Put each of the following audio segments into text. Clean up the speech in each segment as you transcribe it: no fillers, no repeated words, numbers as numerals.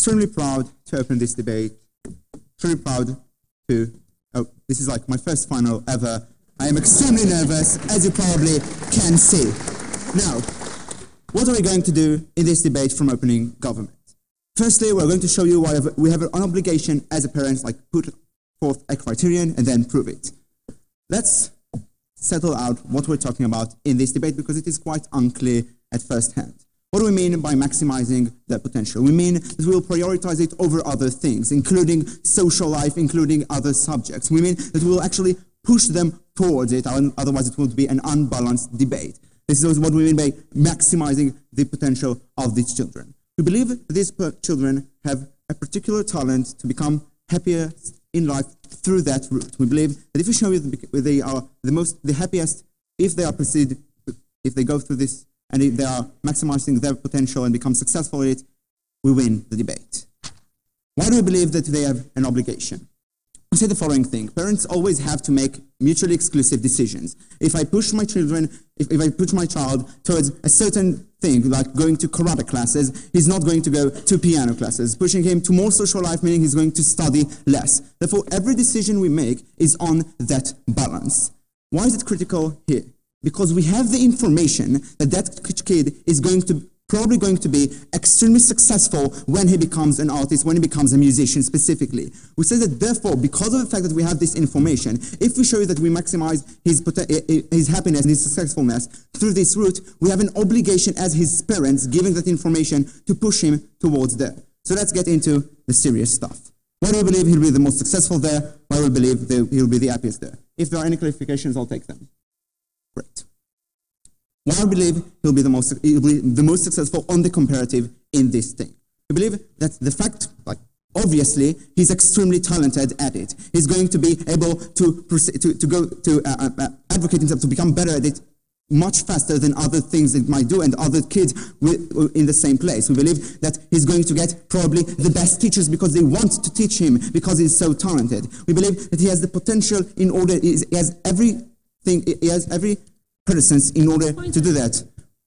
extremely proud to open this debate. Extremely proud to, this is like my first final ever. I am extremely nervous, as you probably can see. Now, what are we going to do in this debate from opening government? Firstly, we're going to show you why we have an obligation as a parent, like put forth a criterion and then prove it. Let's settle out what we're talking about in this debate because it is quite unclear at first hand. What do we mean by maximizing their potential? We mean that we will prioritize it over other things, including social life, including other subjects. We mean that we will actually push them towards it, otherwise it will be an unbalanced debate. This is what we mean by maximizing the potential of these children. We believe that these children have a particular talent to become happier in life through that route. We believe that if we show you that they are the happiest, if they go through this, and if they are maximizing their potential and become successful in it, we win the debate. Why do we believe that they have an obligation? We say the following thing. Parents always have to make mutually exclusive decisions. If I push my children, if I push my child towards a certain thing, like going to karate classes, he's not going to go to piano classes. Pushing him to more social life, meaning he's going to study less. Therefore, every decision we make is on that balance. Why is it critical here? Because we have the information that that kid is probably going to be extremely successful when he becomes an artist, when he becomes a musician specifically. We say that therefore, because of the fact that we have this information, if we show you that we maximize his happiness and his successfulness through this route, we have an obligation as his parents, giving that information to push him towards there. So let's get into the serious stuff. Why do we believe he'll be the most successful there? Why do we believe he'll be the happiest there? If there are any clarifications, I'll take them. Great. Why I believe he'll be the most successful on the comparative in this thing. We believe that the fact, like obviously, he's extremely talented at it. He's going to be able to advocate himself to become better at it much faster than other things that might do and other kids in the same place. We believe that he's going to get probably the best teachers because they want to teach him because he's so talented. We believe that he has the potential in order, he has every presence in order to do that.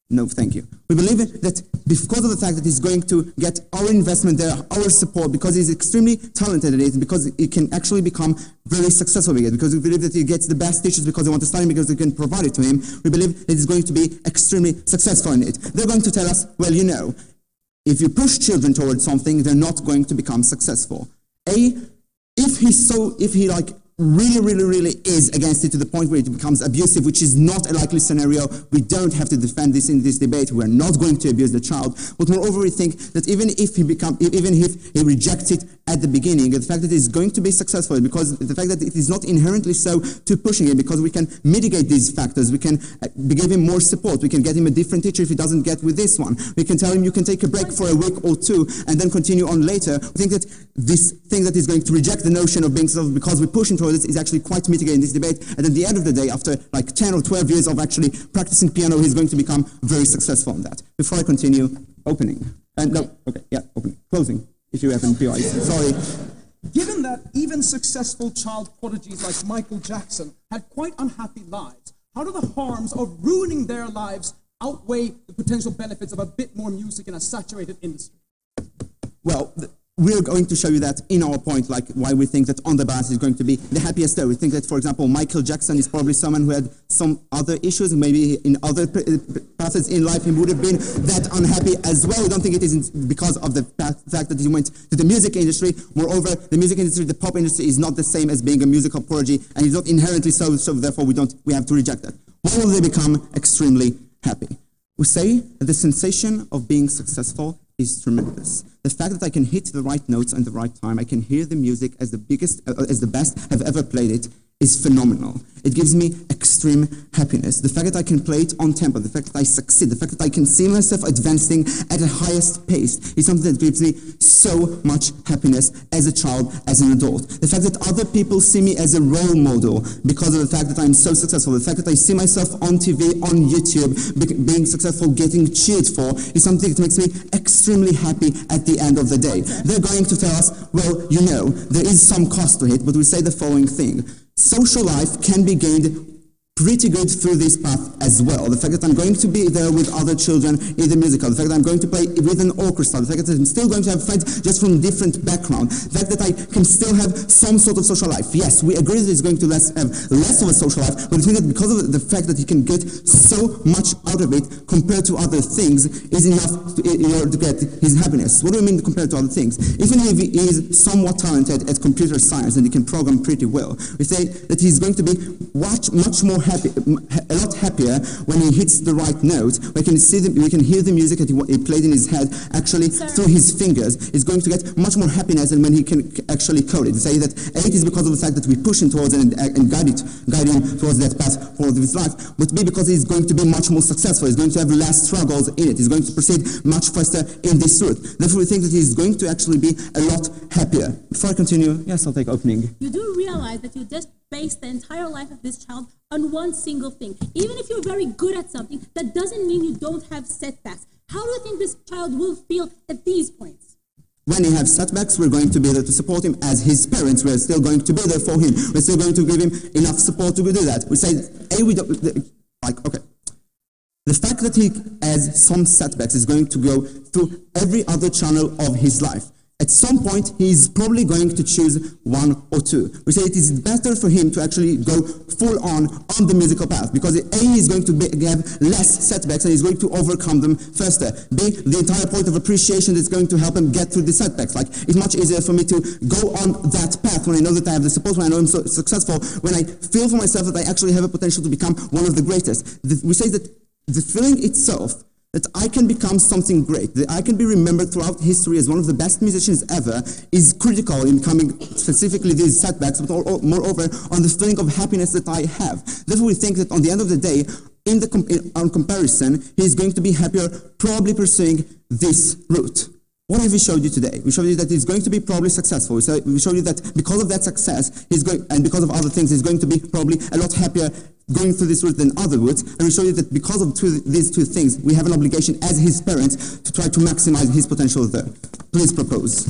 No, thank you. We believe that because of the fact that he's going to get our investment there, our support, because he's extremely talented at it, because he can actually become very successful with it, because we believe that he gets the best teachers because they want to study, because they can provide it to him, we believe that he's going to be extremely successful in it. They're going to tell us, well, you know, if you push children towards something, they're not going to become successful. If he really is against it to the point where it becomes abusive, which is not a likely scenario, we don't have to defend this in this debate. We're not going to abuse the child. But moreover, we think that even if he rejects it at the beginning, the fact that he's going to be successful, because the fact that it is not inherently so to pushing it, because we can mitigate these factors, we can give him more support, we can get him a different teacher if he doesn't get with this one, we can tell him you can take a break for a week or two and then continue on later. We think that this thing that he's going to reject the notion of being successful because we push him towards it is actually quite mitigating this debate, and at the end of the day, after like 10 or 12 years of actually practicing piano, he's going to become very successful in that. Before I continue, opening. Closing, if you haven't realized. Sorry. Given that even successful child prodigies like Michael Jackson had quite unhappy lives, how do the harms of ruining their lives outweigh the potential benefits of a bit more music in a saturated industry? Well, we're going to show you that in our point, like why we think that on the balance is going to be the happiest there. We think that, for example, Michael Jackson is probably someone who had some other issues, maybe in other passages in life he would have been that unhappy as well. We don't think it is because of the fact that he went to the music industry. Moreover, the music industry, the pop industry is not the same as being a musical prodigy, and he's not inherently so therefore we have to reject that. Why will they become extremely happy? We say that the sensation of being successful is tremendous. The fact that I can hit the right notes at the right time, I can hear the music as the best I've ever played it, is phenomenal. It gives me extreme happiness. The fact that I can play it on tempo, the fact that I succeed, the fact that I can see myself advancing at the highest pace is something that gives me so much happiness as a child, as an adult. The fact that other people see me as a role model because of the fact that I'm so successful, the fact that I see myself on TV, on YouTube, being successful, getting cheered for, is something that makes me extremely happy at the end of the day. They're going to tell us, well, you know, there is some cost to it, but we say the following thing. Social life can be gained pretty good through this path as well. The fact that I'm going to be there with other children in the musical, the fact that I'm going to play with an orchestra, the fact that I'm still going to have friends just from different backgrounds, the fact that I can still have some sort of social life. Yes, we agree that he's going to have less of a social life, but I think that because of the fact that he can get so much out of it compared to other things is enough in order to get his happiness. What do I mean compared to other things? Even if he is somewhat talented at computer science and he can program pretty well, we say that he's going to be much more happy, a lot happier when he hits the right note. We can hear the music that he played in his head actually through his fingers. He's going to get much more happiness than when he can actually code it. We say that A, is because of the fact that we push him towards it and guide him towards that path for his life, but B, because he's going to be much more successful. He's going to have less struggles in it. He's going to proceed much faster in this route. Therefore, we think that he's going to actually be a lot happier. Before I continue, yes, I'll take opening. You do realize that you just based the entire life of this child on one single thing. Even if you're very good at something, that doesn't mean you don't have setbacks. How do you think this child will feel at these points? When he has setbacks, we're going to be there to support him as his parents. We're still going to be there for him. We're still going to give him enough support to do that. We say, okay. The fact that he has some setbacks is going to go through every other channel of his life. At some point, he's probably going to choose one or two. We say it is better for him to actually go full on the musical path, because A, he's going to have less setbacks and he's going to overcome them faster. B, the entire point of appreciation is going to help him get through the setbacks. Like, it's much easier for me to go on that path when I know that I have the support, when I know I'm so successful, when I feel for myself that I actually have a potential to become one of the greatest. We say that the feeling itself, that I can become something great, that I can be remembered throughout history as one of the best musicians ever, is critical in coming specifically these setbacks, but moreover on the feeling of happiness that I have. Therefore, we think that on the end of the day, on comparison, he's going to be happier probably pursuing this route. What have we showed you today? We showed you that he's going to be probably successful. We showed you that because of that success, and because of other things, he's going to be probably a lot happier going through this route than other routes. And we showed you that because of these two things, we have an obligation as his parents to try to maximize his potential there. Please propose.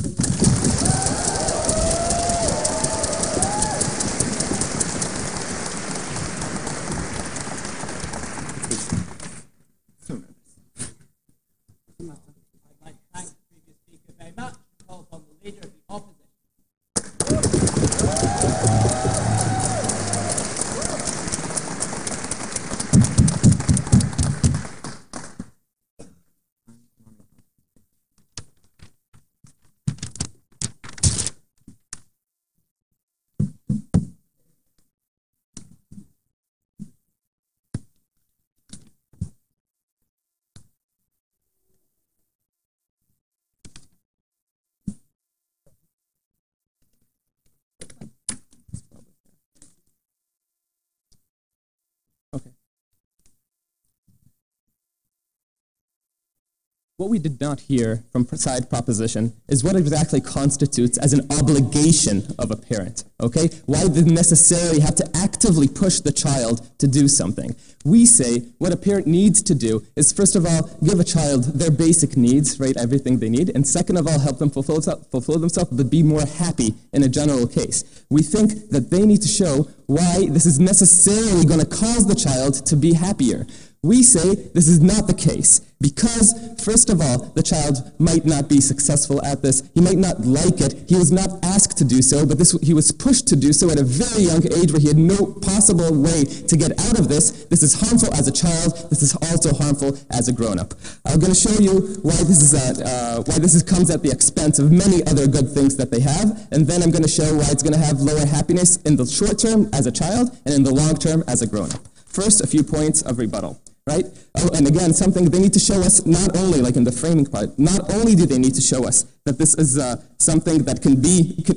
What we did not hear from side proposition is what exactly constitutes as an obligation of a parent, okay? Why they necessarily have to actively push the child to do something. We say what a parent needs to do is, first of all, give a child their basic needs, right, everything they need, and second of all, help them fulfill themselves, but be more happy in a general case. We think that they need to show why this is necessarily going to cause the child to be happier. We say this is not the case because, first of all, the child might not be successful at this. He might not like it. He was not asked to do so, but he was pushed to do so at a very young age where he had no possible way to get out of this. This is harmful as a child. This is also harmful as a grown-up. I'm going to show you why this comes at the expense of many other good things that they have, and then I'm going to show why it's going to have lower happiness in the short term as a child and in the long term as a grown-up. First, a few points of rebuttal. Right? Oh, and again, something they need to show us not only, like in the framing part, not only do they need to show us that this is something that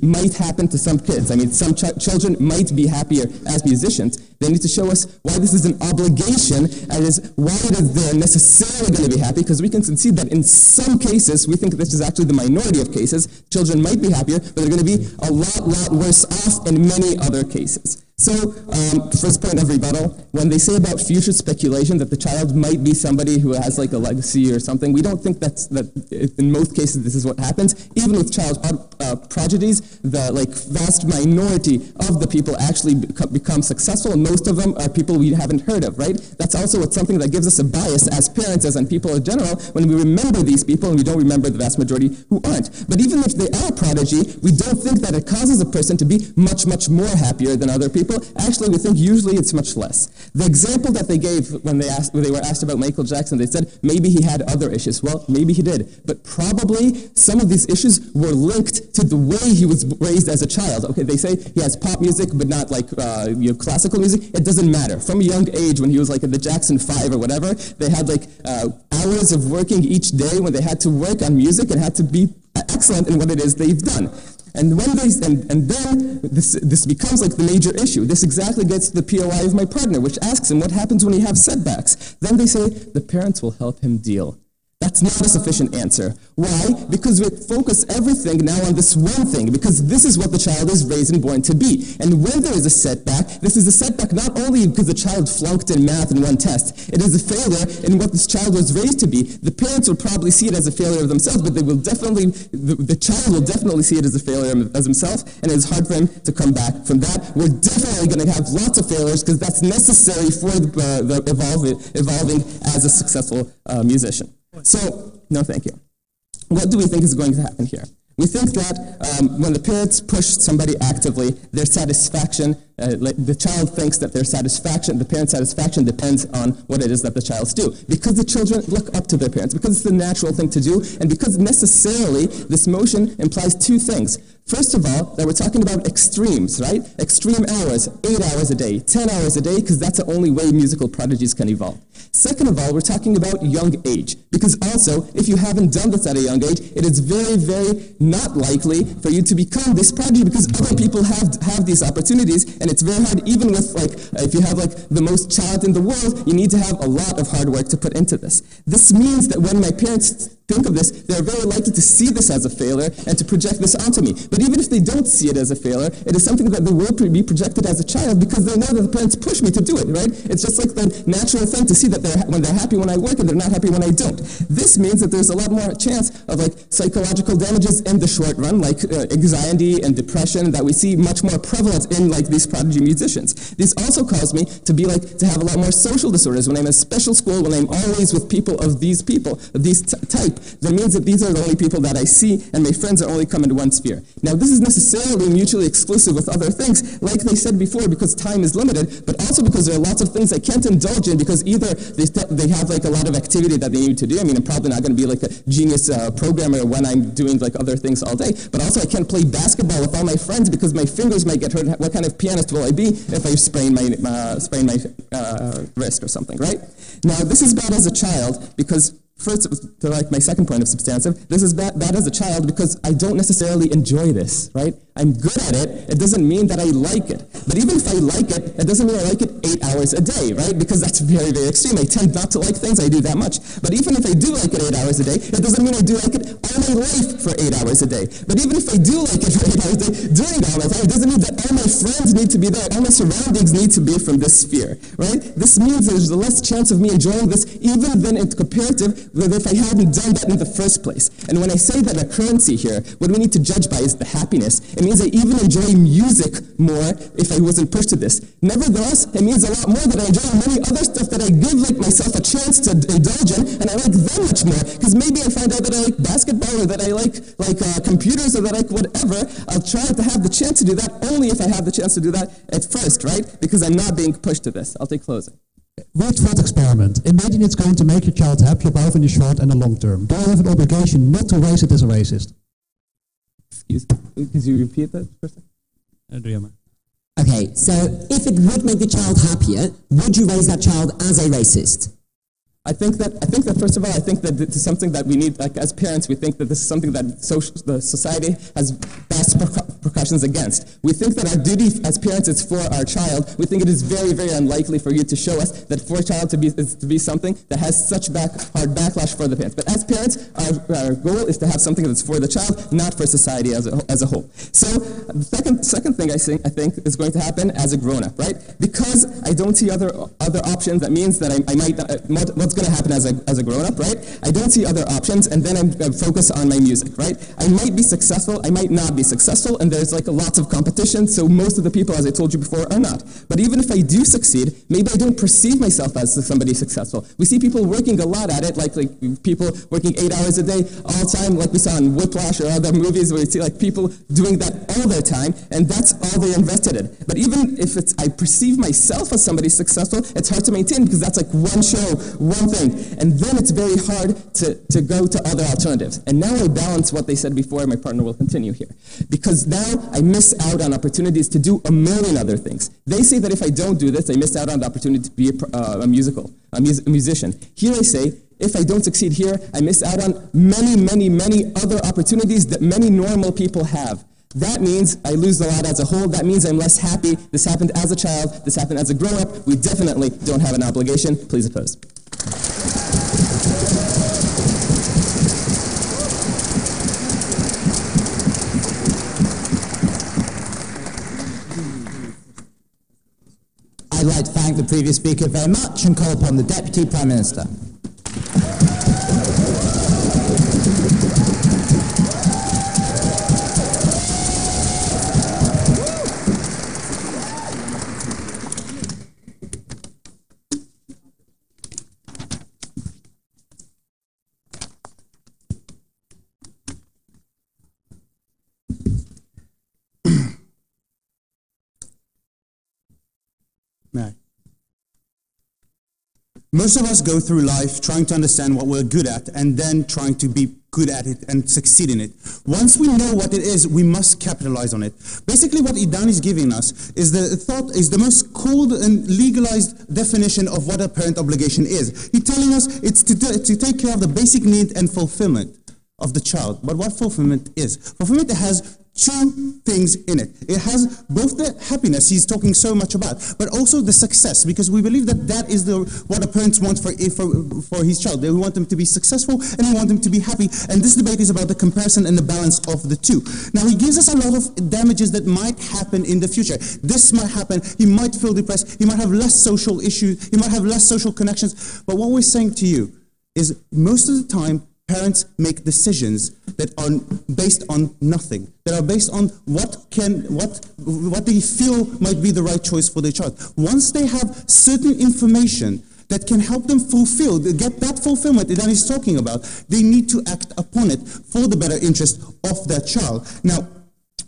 might happen to some kids. I mean, some children might be happier as musicians. They need to show us why this is an obligation, and why they're necessarily going to be happy, because we can concede that in some cases, we think this is actually the minority of cases, children might be happier, but they're going to be a lot worse off in many other cases. So, first point of rebuttal, when they say about future speculation that the child might be somebody who has like a legacy or something, we don't think that in most cases this is what happens. happens, even with child prodigies, the vast minority of the people actually become successful, and most of them are people we haven't heard of, right? That's also something that gives us a bias as parents, as on people in general, when we remember these people and we don't remember the vast majority who aren't. But even if they are prodigy, we don't think that it causes a person to be much, much more happier than other people. Actually, we think usually it's much less. The example that they gave when they were asked about Michael Jackson, they said maybe he had other issues. Well, maybe he did, but probably some of these issues were linked to the way he was raised as a child. Okay, they say he has pop music, but not classical music. It doesn't matter. From a young age, when he was at the Jackson 5 or whatever, they had hours of working each day when they had to work on music and had to be excellent in what it is they've done. And when then this becomes the major issue. This exactly gets to the POI of my partner, which asks him what happens when he has setbacks. Then they say the parents will help him deal. That's not a sufficient answer. Why? Because we focus everything now on this one thing, because this is what the child is raised and born to be. And when there is a setback, this is a setback not only because the child flunked in math in one test, it is a failure in what this child was raised to be. The parents will probably see it as a failure of themselves, but they will definitely, the child will definitely see it as a failure as himself, and it's hard for him to come back from that. We're definitely going to have lots of failures because that's necessary for the evolving as a successful musician. So, no thank you. What do we think is going to happen here? We think that when the parents push somebody actively, their satisfaction, the child thinks that their satisfaction, the parent's satisfaction depends on what it is that the child's do. Because the children look up to their parents, because it's the natural thing to do, and because necessarily this motion implies two things. First of all, that we're talking about extremes, right? Extreme hours, 8 hours a day, 10 hours a day, because that's the only way musical prodigies can evolve. Second of all, we're talking about young age, because also, if you haven't done this at a young age, it is very, very not likely for you to become this prodigy, because other people have these opportunities, and it's very hard, even with, if you have, the most talent in the world, you need to have a lot of hard work to put into this. This means that when my parents think of this, they're very likely to see this as a failure and to project this onto me. But even if they don't see it as a failure, it is something that they will be projected as a child because they know that the parents push me to do it, right? It's just like the natural thing to see that when they're happy when I work and they're not happy when I don't. This means that there's a lot more chance of psychological damages in the short run, like anxiety and depression that we see much more prevalent in these prodigy musicians. This also caused me to be to have a lot more social disorders. When I'm in special school, when I'm always with people of these type, that means that these are the only people that I see, and my friends are only come into one sphere. Now, this is necessarily mutually exclusive with other things, like they said before, because time is limited, but also because there are lots of things I can't indulge in because either they have a lot of activity that they need to do. I mean, I'm probably not going to be a genius programmer when I'm doing other things all day, but also I can't play basketball with all my friends because my fingers might get hurt. What kind of pianist will I be if I sprain my wrist or something, right? Now, this is bad as a child because first, to my second point of substantive, this is bad as a child because I don't necessarily enjoy this, right? I'm good at it. It doesn't mean that I like it. But even if I like it, it doesn't mean I like it 8 hours a day, right? Because that's very, very extreme. I tend not to like things I do that much. But even if I do like it 8 hours a day, it doesn't mean I do like it all my life for 8 hours a day. But even if I do like it for 8 hours a day during all my time, it doesn't mean that all my friends need to be there, all my surroundings need to be from this sphere, right? This means there's less chance of me enjoying this even than it's comparative than if I hadn't done that in the first place. And when I say that a currency here, what we need to judge by is the happiness. It means I even enjoy music more if I wasn't pushed to this. Nevertheless, it means a lot more that I enjoy many other stuff that I give myself a chance to indulge in, and I like them much more. Because maybe I find out that I like basketball or that I like computers or that I like whatever. I'll try to have the chance to do that only if I have the chance to do that at first, right? Because I'm not being pushed to this. I'll take closing. Weird thought experiment. Imagine it's going to make your child happier both in the short and the long term. Do I have an obligation not to raise it as a racist? Excuse me. Could you repeat that first? Okay, so if it would make the child happier, would you raise that child as a racist? I think that first of all, I think that this is something that we need, as parents, we think that this is something that the society has vast repercussions against. We think that our duty as parents is for our child. We think it is very, very unlikely for you to show us that for a child to be something that has such hard backlash for the parents. But as parents, our goal is to have something that's for the child, not for society as a whole. So the second thing I think is going to happen as a grown-up, right? Because I don't see other options. That means that I might, what's going to happen as a grown-up, right? I don't see other options, and then I'm focused on my music, right? I might be successful, I might not be successful, and there's like lots of competition, so most of the people, as I told you before, are not. But even if I do succeed, maybe I don't perceive myself as somebody successful. We see people working a lot at it, like people working 8 hours a day all the time, like we saw in Whiplash or other movies where you see like people doing that all their time, and that's all they invested in. But even if I perceive myself as somebody successful, it's hard to maintain because that's like one show, one thing. And then it's very hard to go to other alternatives. And now I balance what they said before, my partner will continue here. Because now I miss out on opportunities to do a million other things. They say that if I don't do this, I missed out on the opportunity to be a musician. Here I say, if I don't succeed here, I miss out on many, many, many other opportunities that many normal people have. That means I lose a lot as a whole. That means I'm less happy. This happened as a child. This happened as a grown-up. We definitely don't have an obligation. Please oppose. I'd like to thank the previous speaker very much and call upon the Deputy Prime Minister. Most of us go through life trying to understand what we're good at and then trying to be good at it and succeed in it. Once we know what it is, we must capitalize on it. Basically what Idan is giving us is the most cold and legalized definition of what a parent obligation is. He's telling us it's to take care of the basic need and fulfillment of the child. But what fulfillment is? Fulfillment has two things in it. It has both the happiness he's talking so much about, but also the success, because we believe that is what a parent wants for his child. They want them to be successful and they want them to be happy. And this debate is about the comparison and the balance of the two. Now he gives us a lot of damages that might happen in the future. This might happen. He might feel depressed. He might have less social issues. He might have less social connections. But what we're saying to you is most of the time, parents make decisions that are based on nothing, that are based on what they feel might be the right choice for their child. Once they have certain information that can help them get that fulfillment that he's talking about, they need to act upon it for the better interest of their child. Now,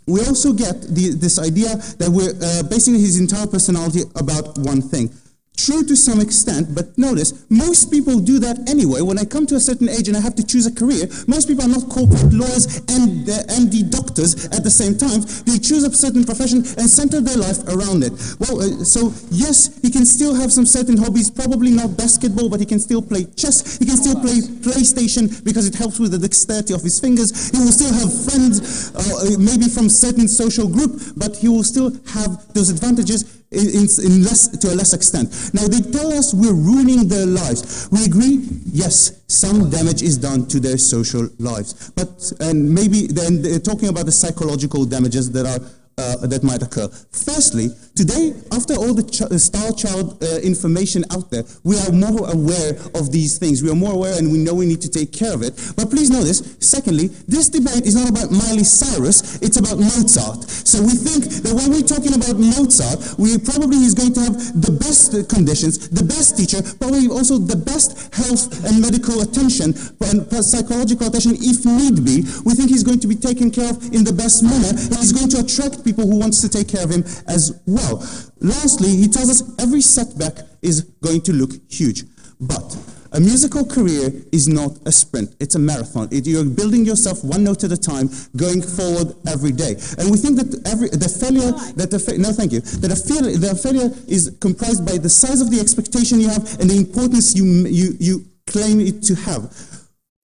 we also get this idea that we're basing his entire personality about one thing. True to some extent, but notice, most people do that anyway. When I come to a certain age and I have to choose a career, most people are not corporate lawyers and the doctors at the same time. They choose a certain profession and center their life around it. Well, so yes, he can still have some certain hobbies, probably not basketball, but he can still play chess. He can still play PlayStation because it helps with the dexterity of his fingers. He will still have friends, maybe from certain social group, but he will still have those advantages to a less extent. Now they tell us we're ruining their lives. We agree, yes, some damage is done to their social lives. And maybe then they're talking about the psychological damages that might occur. Firstly, today, after all the star child information out there, we are more aware of these things. We are more aware and we know we need to take care of it. But please know this. Secondly, this debate is not about Miley Cyrus, it's about Mozart. So we think that when we're talking about Mozart, he's going to have the best conditions, the best teacher, probably also the best health and medical attention and psychological attention if need be. We think he's going to be taken care of in the best manner, and he's going to attract people who wants to take care of him as well. Lastly, he tells us every setback is going to look huge. But a musical career is not a sprint, it's a marathon. You're building yourself one note at a time, going forward every day. And we think that the failure is comprised by the size of the expectation you have and the importance you claim it to have.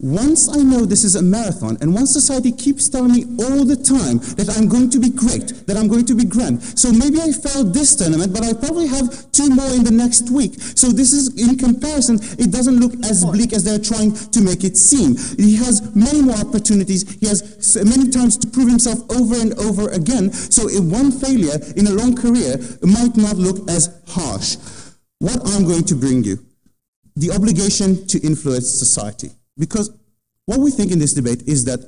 Once I know this is a marathon, and once society keeps telling me all the time that I'm going to be great, that I'm going to be grand, so maybe I failed this tournament, but I probably have 2 more in the next week. So this is, in comparison, it doesn't look as bleak as they're trying to make it seem. He has many more opportunities. He has many times to prove himself over and over again. So one failure in a long career might not look as harsh. What I'm going to bring you, the obligation to influence society. Because what we think in this debate is that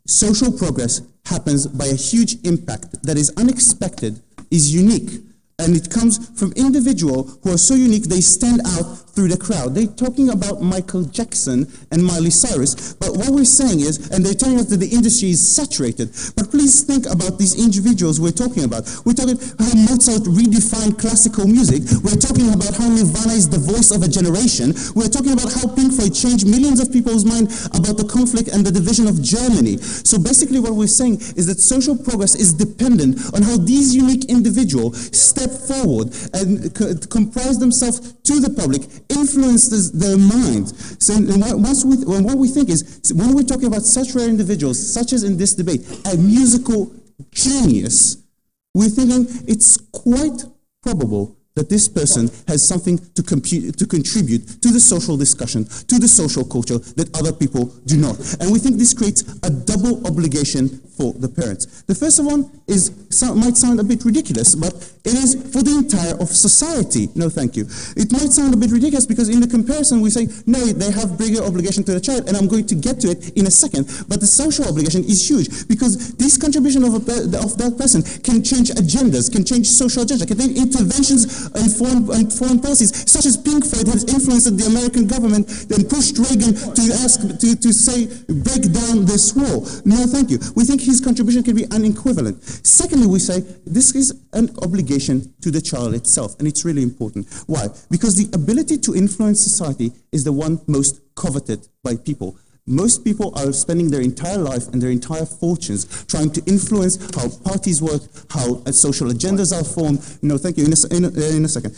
social progress happens by a huge impact that is unexpected, is unique, and it comes from individuals who are so unique they stand out through the crowd. They're talking about Michael Jackson and Miley Cyrus, but what we're saying is, and they're telling us that the industry is saturated, but please think about these individuals we're talking about. We're talking how Mozart redefined classical music. We're talking about how Nirvana is the voice of a generation. We're talking about how Pink Floyd changed millions of people's mind about the conflict and the division of Germany. So basically what we're saying is that social progress is dependent on how these unique individuals step forward and comprise themselves to the public, influences their minds. So what we think is, when we're talking about such rare individuals, such as in this debate, a musical genius, we're thinking it's quite probable that this person has something to contribute to the social discussion, to the social culture that other people do not. And we think this creates a double obligation for the parents. The first one might sound a bit ridiculous, but it is for the entire of society. No, thank you. It might sound a bit ridiculous because in the comparison we say, no, they have bigger obligation to the child, and I'm going to get to it in a second. But the social obligation is huge because this contribution of that person can change agendas, can change social agenda, can make interventions and foreign policies, such as Pink Floyd has influenced the American government and pushed Reagan to say, break down this wall. No, thank you. We think his contribution can be unequivalent. Secondly, we say this is an obligation to the child itself, and it's really important. Why? Because the ability to influence society is the one most coveted by people. Most people are spending their entire life and their entire fortunes trying to influence how parties work, how social agendas are formed. No, thank you. In a second.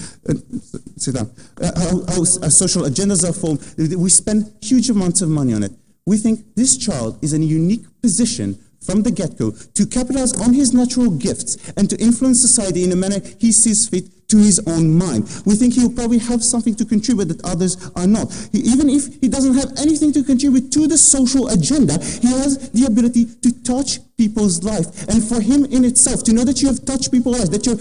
Sit down. How social agendas are formed. We spend huge amounts of money on it. We think this child is in a unique position from the get-go to capitalize on his natural gifts and to influence society in a manner he sees fit to his own mind. We think he'll probably have something to contribute that others are not. Even if he doesn't have anything to contribute to the social agenda, he has the ability to touch people's life. And for him in itself, to know that you have touched people's lives, that your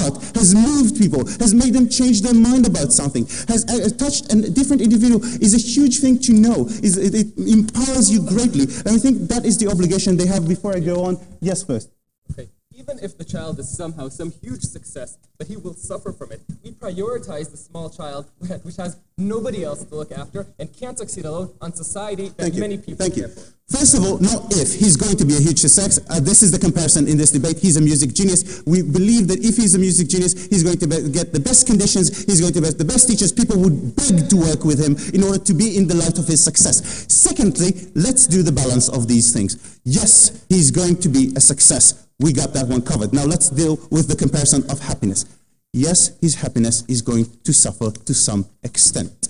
art has moved people, has made them change their mind about something, has touched a different individual, is a huge thing to know. It empowers you greatly. And I think that is the obligation they have. Before I go on, yes, first. Okay. Even if the child is somehow some huge success, but he will suffer from it, we prioritize the small child which has nobody else to look after and can't succeed alone on society that many people care for. First of all, not if. He's going to be a huge success. This is the comparison in this debate. He's a music genius. We believe that if he's a music genius, he's going to get the best conditions, he's going to get the best teachers. People would beg to work with him in order to be in the light of his success. Secondly, let's do the balance of these things. Yes, he's going to be a success. We got that one covered. Now let's deal with the comparison of happiness. Yes, his happiness is going to suffer to some extent.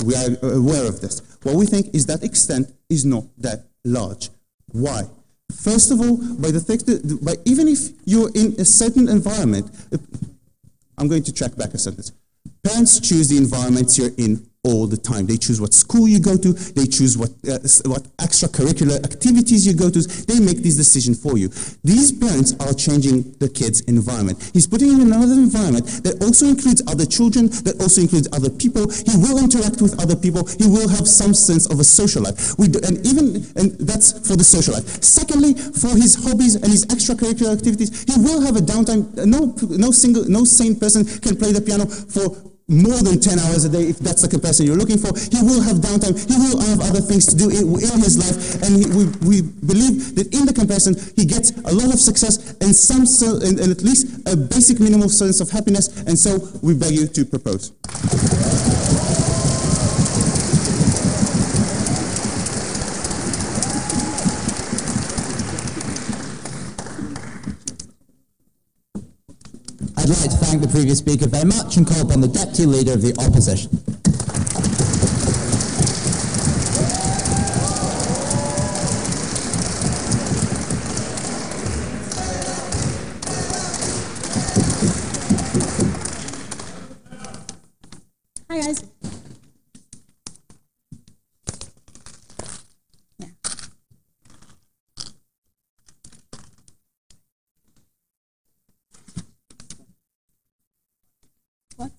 We are aware of this. What we think is that extent is not that large. Why? First of all, even if you're in a certain environment, I'm going to track back a sentence. Parents choose the environments you're in all the time. They choose what school you go to. They choose what extracurricular activities you go to. They make these decisions for you. These parents are changing the kid's environment. He's putting him in another environment that also includes other children, that also includes other people. He will interact with other people. He will have some sense of a social life. And that's for the social life. Secondly, for his hobbies and his extracurricular activities, he will have a downtime. No sane person can play the piano for more than 10 hours a day, if that's the comparison you're looking for. He will have downtime. He will have other things to do in his life. And we believe that in the comparison, he gets a lot of success and and at least a basic minimal sense of happiness. And so we beg you to propose. I'd like to thank the previous speaker very much and call upon the Deputy Leader of the Opposition. Bye, guys. Yeah. What?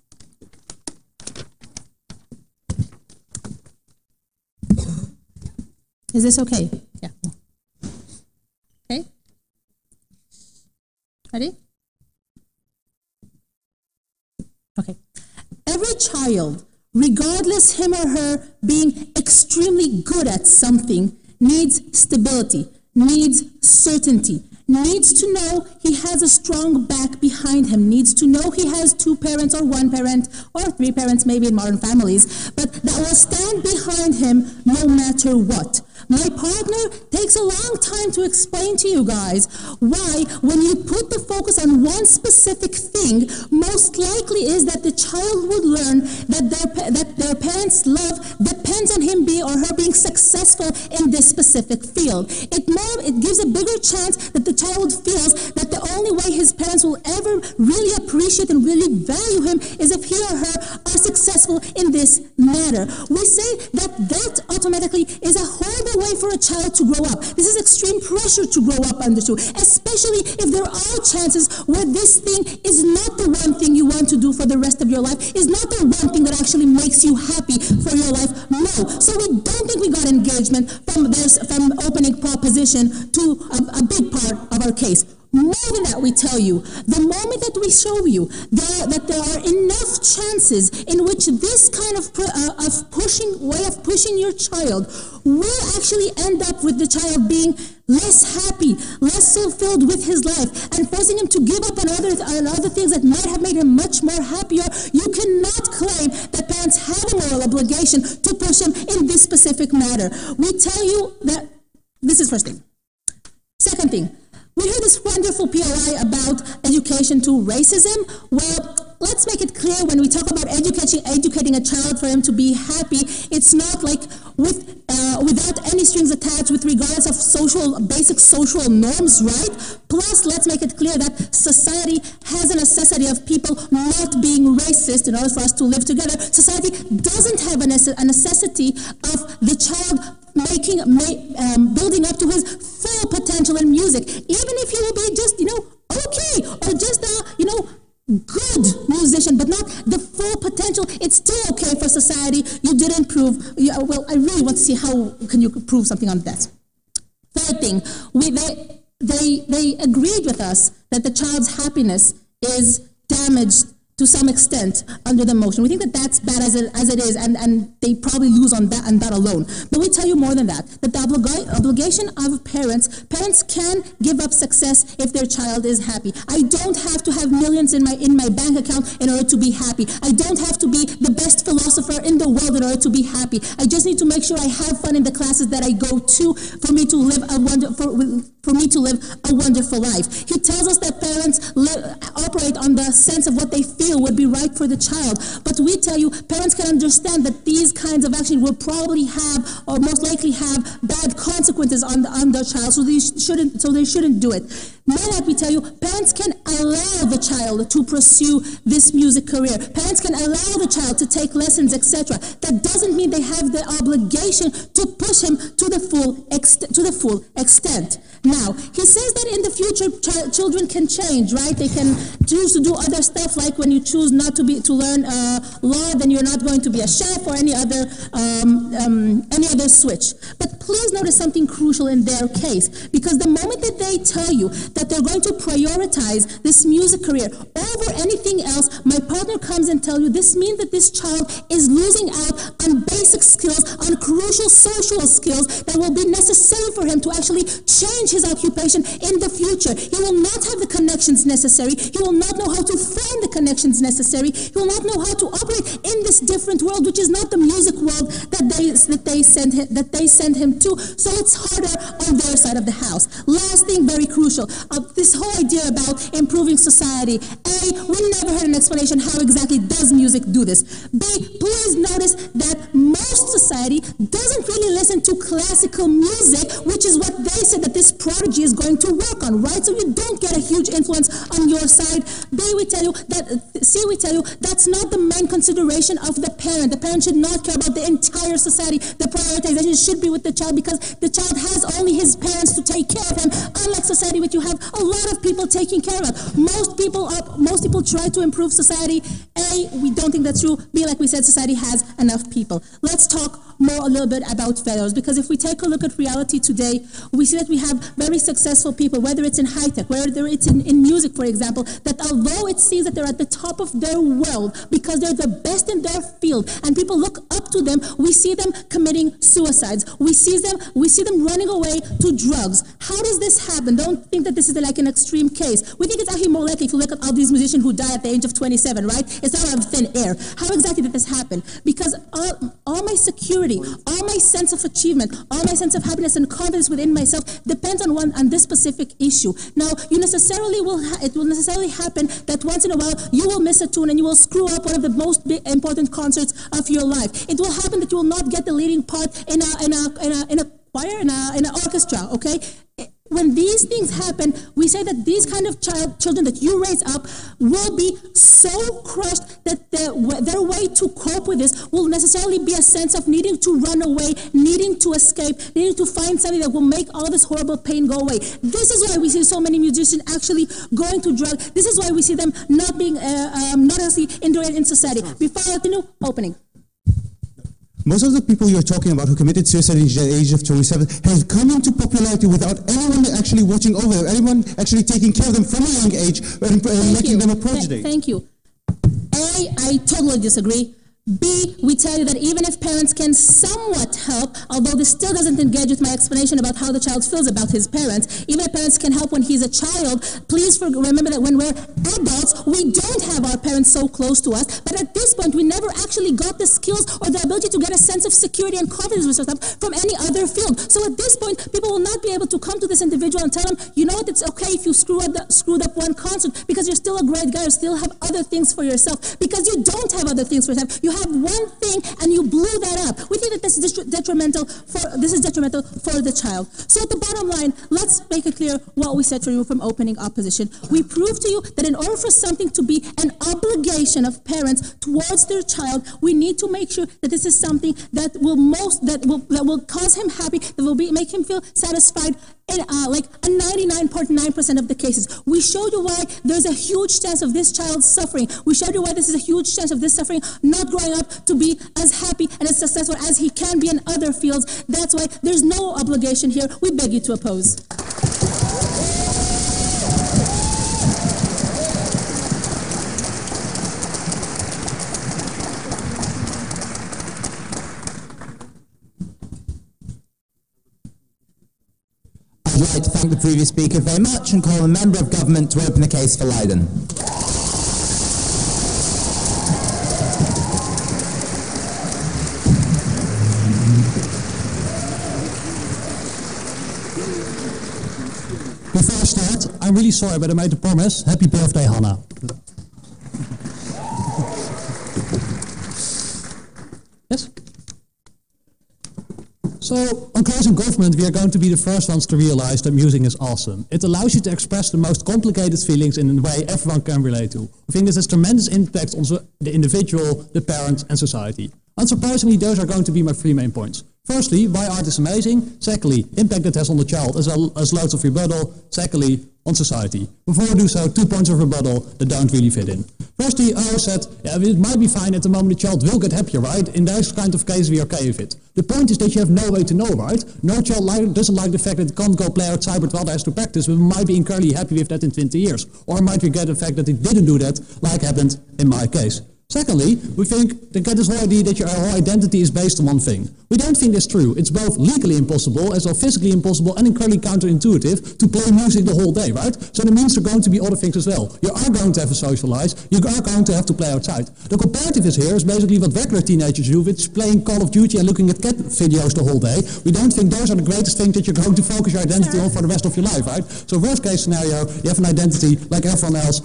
Is this okay? Yeah. Okay. Ready? Okay. Every child, regardless him or her being extremely good at something, needs stability, needs certainty, needs to know he has a strong back behind him, needs to know he has 2 parents or 1 parent or 3 parents maybe in modern families, but that will stand behind him no matter what. My partner takes a long time to explain to you guys why when you put the focus on one specific thing, most likely is that the child would learn that their parents' love depends on him or her being successful in this specific field. It gives a bigger chance that the child feels that the only way his parents will ever really appreciate and really value him is if he or her are successful in this matter. We say that automatically is a horrible way for a child to grow up. This is extreme pressure to grow up under, especially if there are chances where this thing is not the one thing you want to do for the rest of your life, is not the one thing that actually makes you happy for your life. No. So we don't think we got engagement from opening proposition to a big part of our case. More than that, we tell you, the moment that we show you that there are enough chances in which this kind of way of pushing your child will actually end up with the child being less happy, less fulfilled with his life, and forcing him to give up on other things that might have made him much more happier, you cannot claim that parents have a moral obligation to push him in this specific matter. We tell you that this is first thing. Second thing, we hear this wonderful POI about education to racism. Well, let's make it clear when we talk about educating a child for him to be happy, it's not like without any strings attached with regards of basic social norms, right? Plus, let's make it clear that society has a necessity of people not being racist in order for us to live together. Society doesn't have a necessity of the child building up to his full potential in music, even if he will be just, okay, or just good musician, but not the full potential. It's still okay for society. You didn't prove. Well, I really want to see how can you prove something on that. Third thing, they agreed with us that the child's happiness is damaged to some extent under the motion. We think that that's bad as it is, and they probably lose on that alone. But we tell you more than that the obligation of parents can give up success if their child is happy. I don't have to have millions in my bank account in order to be happy. I don't have to be the best philosopher in the world in order to be happy. I just need to make sure I have fun in the classes that I go to for me to live a wonderful life. He tells us that parents operate on the sense of what they feel would be right for the child. But we tell you, parents can understand that these kinds of actions will probably have, or most likely have, bad consequences on their child, so they shouldn't do it. More than that, we tell you, parents can allow the child to pursue this music career. Parents can allow the child to take lessons, etc. That doesn't mean they have the obligation to push him to the full extent. Now, he says that in the future, children can change, right? They can choose to do other stuff, like when you choose not to learn law, then you're not going to be a chef or any other switch. But please notice something crucial in their case, because the moment that they tell you that they're going to prioritize this music career over anything else, my partner comes and tells you this means that this child is losing out on basic skills, on crucial social skills that will be necessary for him to actually change his occupation in the future. He will not have the connections necessary. He will not know how to find the connections necessary. He will not know how to operate in this different world, which is not the music world that they send him to. So it's harder on their side of the house. Last thing, very crucial, this whole idea about improving society. A, we never heard an explanation how exactly does music do this. B, please notice that most society doesn't really listen to classical music, which is what they said that this prodigy is going to work on, right? So you don't get a huge influence on your side. B, we tell you that, C, we tell you that's not the main consideration of the parent. The parent should not care about the entire society. The prioritization should be with the child because the child has only his parents to take care of him, unlike society, which you have a lot of people taking care of. Most people try to improve society. A, we don't think that's true. B, like we said, society has enough people. Let's talk more a little bit about failures, because if we take a look at reality today, we see that we have very successful people, whether it's in high tech, whether it's in music, for example, that although it seems that they're at the top of their world because they're the best in their field and people look up to them, we see them committing suicides. We see them running away to drugs. How does this happen? Don't think that this is like an extreme case. We think it's actually more likely if you look at all these musicians who die at the age of 27, right? It's not out of thin air. How exactly did this happen? Because all my security, all my sense of achievement, all my sense of happiness and confidence within myself depends on this specific issue. Now, it will necessarily happen that once in a while you will miss a tune and you will screw up one of the most important concerts of your life. It will happen that you will not get the leading part in a choir, in an orchestra, okay? When these things happen, we say that these kind of children that you raise up will be so crushed that their way to cope with this will necessarily be a sense of needing to run away, needing to escape, needing to find something that will make all this horrible pain go away. This is why we see so many musicians actually going to drugs. This is why we see them not being not actually integrated in society. Before I continue, opening. Most of the people you're talking about who committed suicide at the age of 27 have come into popularity without anyone actually watching over them, anyone actually taking care of them from a young age and making them a prodigy. Thank you. A, I totally disagree. B, we tell you that even if parents can somewhat help, although this still doesn't engage with my explanation about how the child feels about his parents, even if parents can help when he's a child, please remember that when we're adults, we don't have our parents so close to us, but at this point, we never actually got the skills or the ability to get a sense of security and confidence with ourselves from any other field. So at this point, people will not be able to come to this individual and tell them, you know what, it's okay if you screwed up one concert because you're still a great guy, you still have other things for yourself, because you don't have other things for yourself. You have one thing and you blew that up. We think that this is detrimental for the child. So at the bottom line, let's make it clear what we said for you from opening opposition. We proved to you that in order for something to be an obligation of parents towards their child, we need to make sure that this is something that will cause him happy, that will make him feel satisfied in like a 99.9% of the cases. We showed you why there's a huge chance of this child suffering. We showed you why this is a huge chance of this suffering not growing up to be as happy and as successful as he can be in other fields. That's why there's no obligation here. We beg you to oppose. I'd like to thank the previous speaker very much and call a member of government to open the case for Leiden. Before I start, I'm really sorry, but I made a promise. Happy birthday, Hannah. Yes? So, on Closing Government, we are going to be the first ones to realize that music is awesome. It allows you to express the most complicated feelings in a way everyone can relate to. I think this has tremendous impact on the individual, the parent, and society. Unsurprisingly, those are going to be my three main points. Firstly, why art is amazing. Secondly, impact it has on the child as well as loads of rebuttal. Secondly, on society. Before we do so, 2 points of rebuttal that don't really fit in. Firstly, I said, it might be fine at the moment the child will get happier, right? In those kind of cases, we're okay with it. The point is that you have no way to know, right? No child doesn't like the fact that it can't go play outside but rather has to practice, but might be incredibly happy with that in 20 years. Or might regret the fact that it didn't do that, like happened in my case. Secondly, we think they get this whole idea that your whole identity is based on one thing. We don't think this true. It's both legally impossible, as well physically impossible, and incredibly counterintuitive to play music the whole day, right? So that means there are going to be other things as well. You are going to have to socialize. You are going to have to play outside. The comparativeness here is basically what regular teenagers do, which is playing Call of Duty and looking at cat videos the whole day. We don't think those are the greatest things that you're going to focus your identity on for the rest of your life, right? So worst case scenario, you have an identity like everyone else.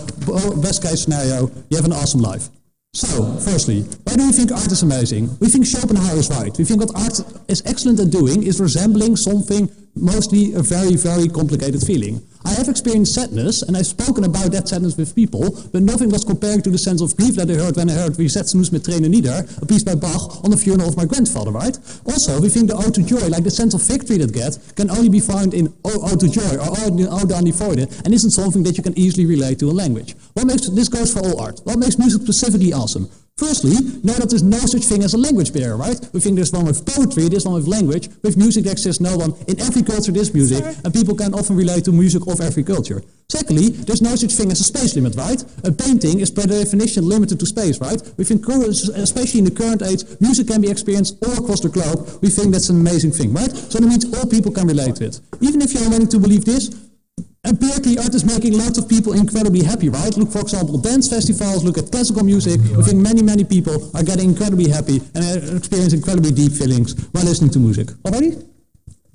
Best case scenario, you have an awesome life. So, firstly, why do we think art is amazing? We think Schopenhauer is right. We think what art is excellent at doing is resembling something, mostly a very, very complicated feeling. I have experienced sadness, and I've spoken about that sadness with people, but nothing was comparing to the sense of grief that I heard when I heard Wie Setzen uns mit Tränen nieder, a piece by Bach, on the funeral of my grandfather, right? Also, we think the ode to joy, like the sense of victory that get, can only be found in ode to joy, or ode aan die Freude, and isn't something that you can easily relate to in language. What makes this goes for all art? What makes music specifically awesome? Firstly, know that there's no such thing as a language barrier, right? We think there's one with poetry, there's one with language. With music, there exists no one. In every culture, there's music, and people can often relate to music of every culture. Secondly, there's no such thing as a space limit, right? A painting is by definition limited to space, right? We think, especially in the current age, music can be experienced all across the globe. We think that's an amazing thing, right? So that means all people can relate to it. Even if you're willing to believe this, empirically, art is making lots of people incredibly happy, right? Look, for example, dance festivals, look at classical music. I think many people are getting incredibly happy and experience incredibly deep feelings while listening to music. Already?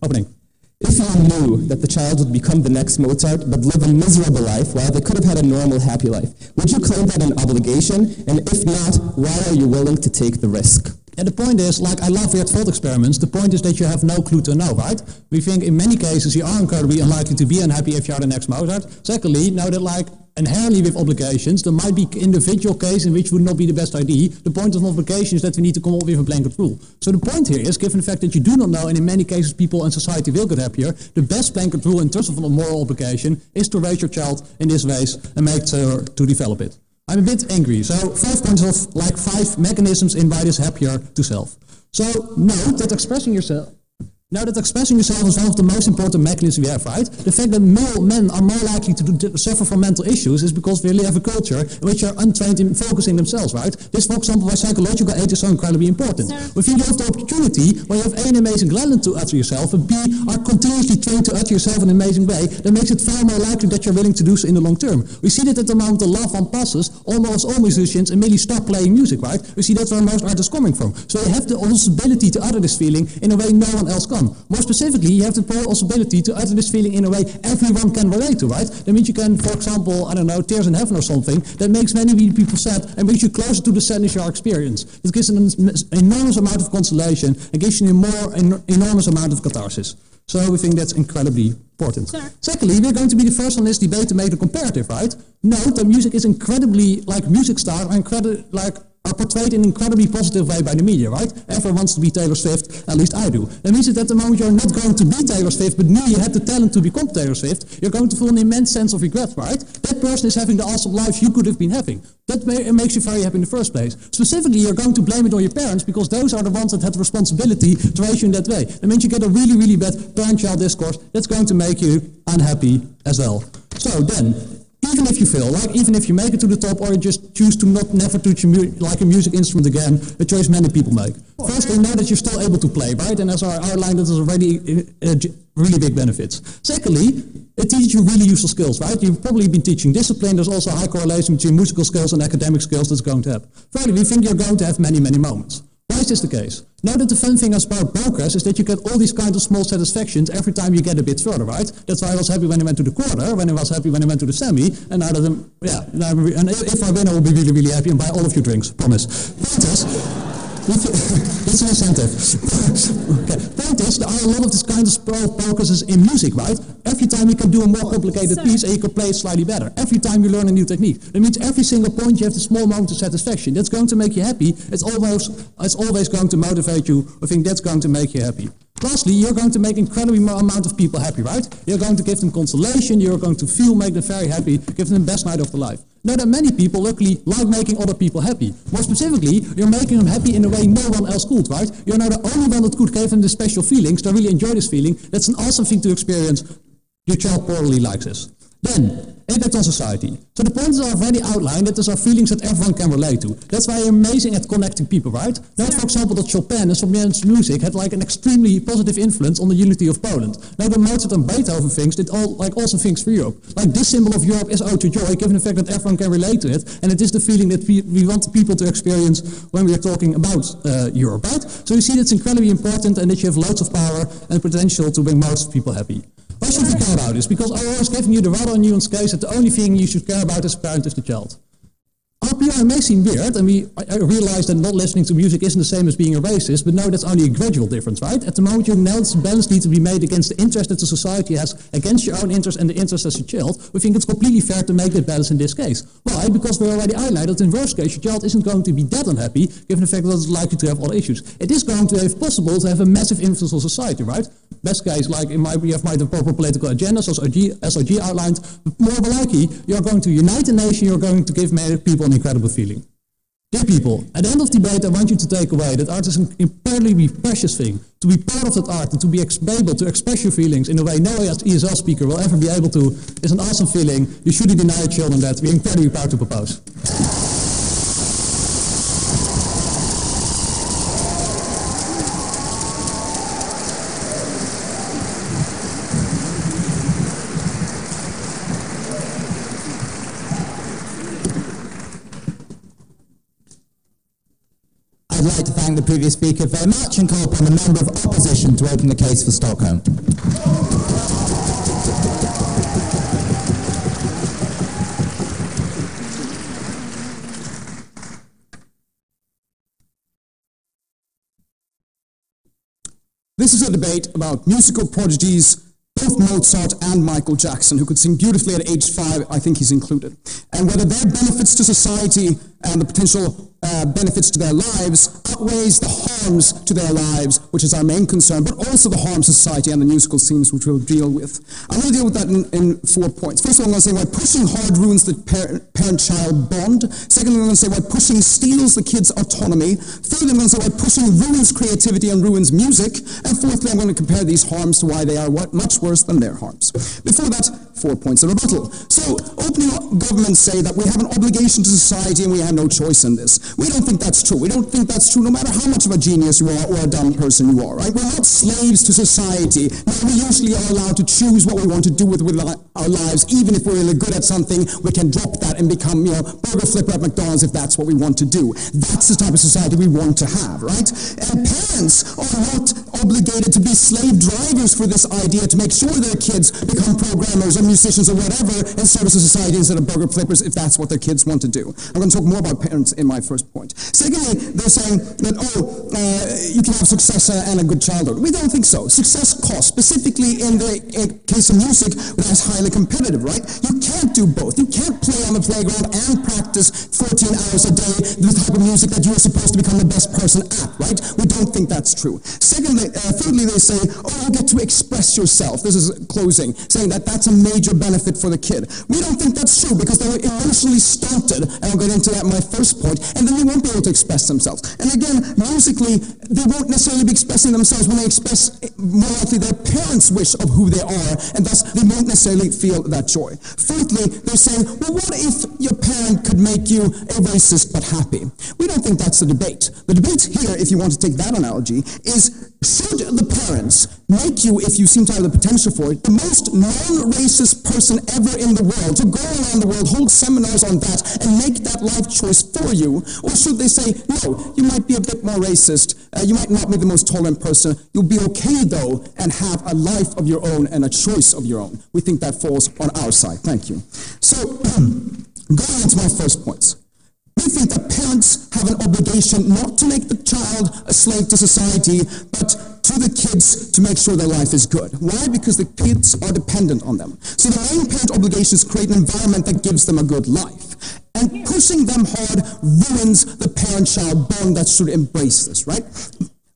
Opening. If you knew that the child would become the next Mozart but live a miserable life while they could have had a normal, happy life, would you claim that an obligation? And if not, why are you willing to take the risk? And the point is, like I love weird thought experiments, the point is that you have no clue to know, right? We think in many cases you are incredibly unlikely to be unhappy if you are the next Mozart. Secondly, know that like inherently with obligations, there might be individual cases in which would not be the best idea. The point of an obligation is that we need to come up with a blanket rule. So the point here is, given the fact that you do not know, and in many cases people and society will get happier, the best blanket rule in terms of a moral obligation is to raise your child in this ways and make sure to develop it. I'm a bit angry, so 5 points of like 5 mechanisms in why it is happier to self. So note that expressing yourself is one of the most important mechanisms we have, right? The fact that male men are more likely to suffer from mental issues is because we live a culture in which are untrained in focusing themselves, right? This, for example, why psychological age is so incredibly important. If you have the opportunity, where you have A, an amazing talent to utter yourself, and B, are continuously trained to utter yourself in an amazing way, that makes it far more likely that you're willing to do so in the long term. We see that at the moment the love one passes, almost all musicians immediately start playing music, right? We see that's where most art is coming from. So you have the possibility to utter this feeling in a way no one else can. More specifically, you have the possibility to utter this feeling in a way everyone can relate to, right? That means you can, for example, I don't know, Tears in Heaven or something, that makes many people sad and brings you closer to the sadness you are experiencing. It gives an enormous amount of consolation and gives you an enormous amount of catharsis. So we think that's incredibly important. Sure. Secondly, we're going to be the first on this debate to make the comparative, right? Note that music is incredibly, like music stars are portrayed in an incredibly positive way by the media, right? Everyone wants to be Taylor Swift, at least I do. That means that at the moment you're not going to be Taylor Swift, but knew you had the talent to become Taylor Swift, you're going to feel an immense sense of regret, right? That person is having the awesome life you could have been having. That makes you very happy in the first place. Specifically, you're going to blame it on your parents because those are the ones that had the responsibility to raise you in that way. That means you get a really, really bad parent-child discourse that's going to make you unhappy as well. So then, even if you fail, like even if you make it to the top, or you just choose to never touch a music instrument again, a choice many people make. Firstly, know that you're still able to play, right? And as I outlined, that is already really big benefits. Secondly, it teaches you really useful skills, right? You've probably been teaching discipline. There's also a high correlation between musical skills and academic skills that's going to happen. Thirdly, we think you're going to have many, many moments. Why is this the case? Now that the fun thing about progress is that you get all these kinds of small satisfactions every time you get a bit further, right? That's why I was happy when I went to the quarter, when I was happy when I went to the semi, and now that and if I win, I will be really, really happy and buy all of your drinks, promise. Point is, it's an incentive. Okay. Point is, there are a lot of this kind of progresses in music, right? Every time you can do a more complicated piece and you can play it slightly better. Every time you learn a new technique. That means every single point you have the small moment of satisfaction. That's going to make you happy. It's always going to motivate you. I think that's going to make you happy. Lastly, you're going to make incredibly amount of people happy, right? You're going to give them consolation, you're going to make them very happy, give them the best night of their life. Now that many people luckily like making other people happy. More specifically, you're making them happy in a way no one else could, right? You're now the only one that could give them the special feelings, they really enjoy this feeling. That's an awesome thing to experience. Your child probably likes this. Then, impact on society. So the points are already outlined that these are feelings that everyone can relate to. That's why you're amazing at connecting people, right? Note, for example, that Chopin and Sibelius' music had like an extremely positive influence on the unity of Poland. Now the Mozart and Beethoven things did also things for Europe. Like this symbol of Europe is ode to joy, given the fact that everyone can relate to it, and it is the feeling that we want people to experience when we are talking about Europe, right? So you see that's incredibly important and that you have loads of power and potential to bring most people happy. Why should you care about this? Because I was giving you the rather nuanced case that the only thing you should care about as a parent is the child. Are why it may seem weird, and I realize that not listening to music isn't the same as being a racist, but no, that's only a gradual difference, right? At the moment, your balance needs to be made against the interest that the society has, against your own interest and the interest as a child. We think it's completely fair to make that balance in this case. Why? Because we already highlighted that in worst case, your child isn't going to be that unhappy, given the fact that it's likely to have other issues. It is going to be possible to have a massive influence on society, right? Best case, like we have the proper political agenda, so SOG outlined. More likely, you're going to unite a nation, you're going to give many people an incredible feeling. Dear people, at the end of the debate, I want you to take away that art is an incredibly precious thing. To be part of that art and to be able to express your feelings in a way no ESL speaker will ever be able to is an awesome feeling. You shouldn't deny your children that. We're incredibly proud to propose. I'd like to thank the previous speaker very much and call upon the member of opposition to open the case for Stockholm. This is a debate about musical prodigies, both Mozart and Michael Jackson, who could sing beautifully at age 5, I think he's included, and whether their benefits to society and the potential benefits to their lives outweighs the harms to their lives, which is our main concern, but also the harms to society and the musical scenes, which we'll deal with. I'm going to deal with that in 4 points. First of all, I'm going to say why pushing hard ruins the parent-child bond. Secondly, I'm going to say why pushing steals the kid's autonomy. Thirdly, I'm going to say why pushing ruins creativity and ruins music. And fourthly, I'm going to compare these harms to why they are much worse than their harms. Before that, 4 points of rebuttal. So, opening governments say that we have an obligation to society and we have no choice in this. We don't think that's true. We don't think that's true no matter how much of a genius you are or a dumb person you are, right? We're not slaves to society. No, we usually are allowed to choose what we want to do with our lives. Even if we're really good at something, we can drop that and become, burger flipper at McDonald's if that's what we want to do. That's the type of society we want to have, right? And parents are not obligated to be slave drivers for this idea to make sure their kids become programmers or musicians or whatever in service to society instead of burger flippers if that's what their kids want to do. I'm going to talk more about parents in my first point. Secondly, they're saying that, you can have success and a good childhood. We don't think so. Success costs, specifically in the case of music, that's highly competitive, right? You can't do both. You can't play on the playground and practice 14 hours a day the type of music that you're supposed to become the best person at, right? We don't think that's true. Thirdly, they say, you get to express yourself. This is closing, saying that that's a major benefit for the kid. We don't think that's true because they were emotionally stunted, and I'll get into that in my first point, and then they won't be able to express themselves. And again, musically, they won't necessarily be expressing themselves when they express more likely their parents' wish of who they are, and thus they won't necessarily feel that joy. Fourthly, they're saying, well, what if your parent could make you a racist but happy? We don't think that's the debate. The debate here, if you want to take that analogy, is should the parents make you, if you seem to have the potential for it, the most non-racist person ever in the world, to go around the world, hold seminars on that, and make that life choice for you? Or should they say, no, you might be a bit more racist, you might not be the most tolerant person, you'll be okay though, and have a life of your own and a choice of your own? We think that falls on our side. Thank you. So, going into my first points. We think that parents have an obligation not to make the child a slave to society, but to the kids to make sure their life is good. Why? Because the kids are dependent on them. So the main parent obligation is to create an environment that gives them a good life. And pushing them hard ruins the parent-child bond that should embrace this, right?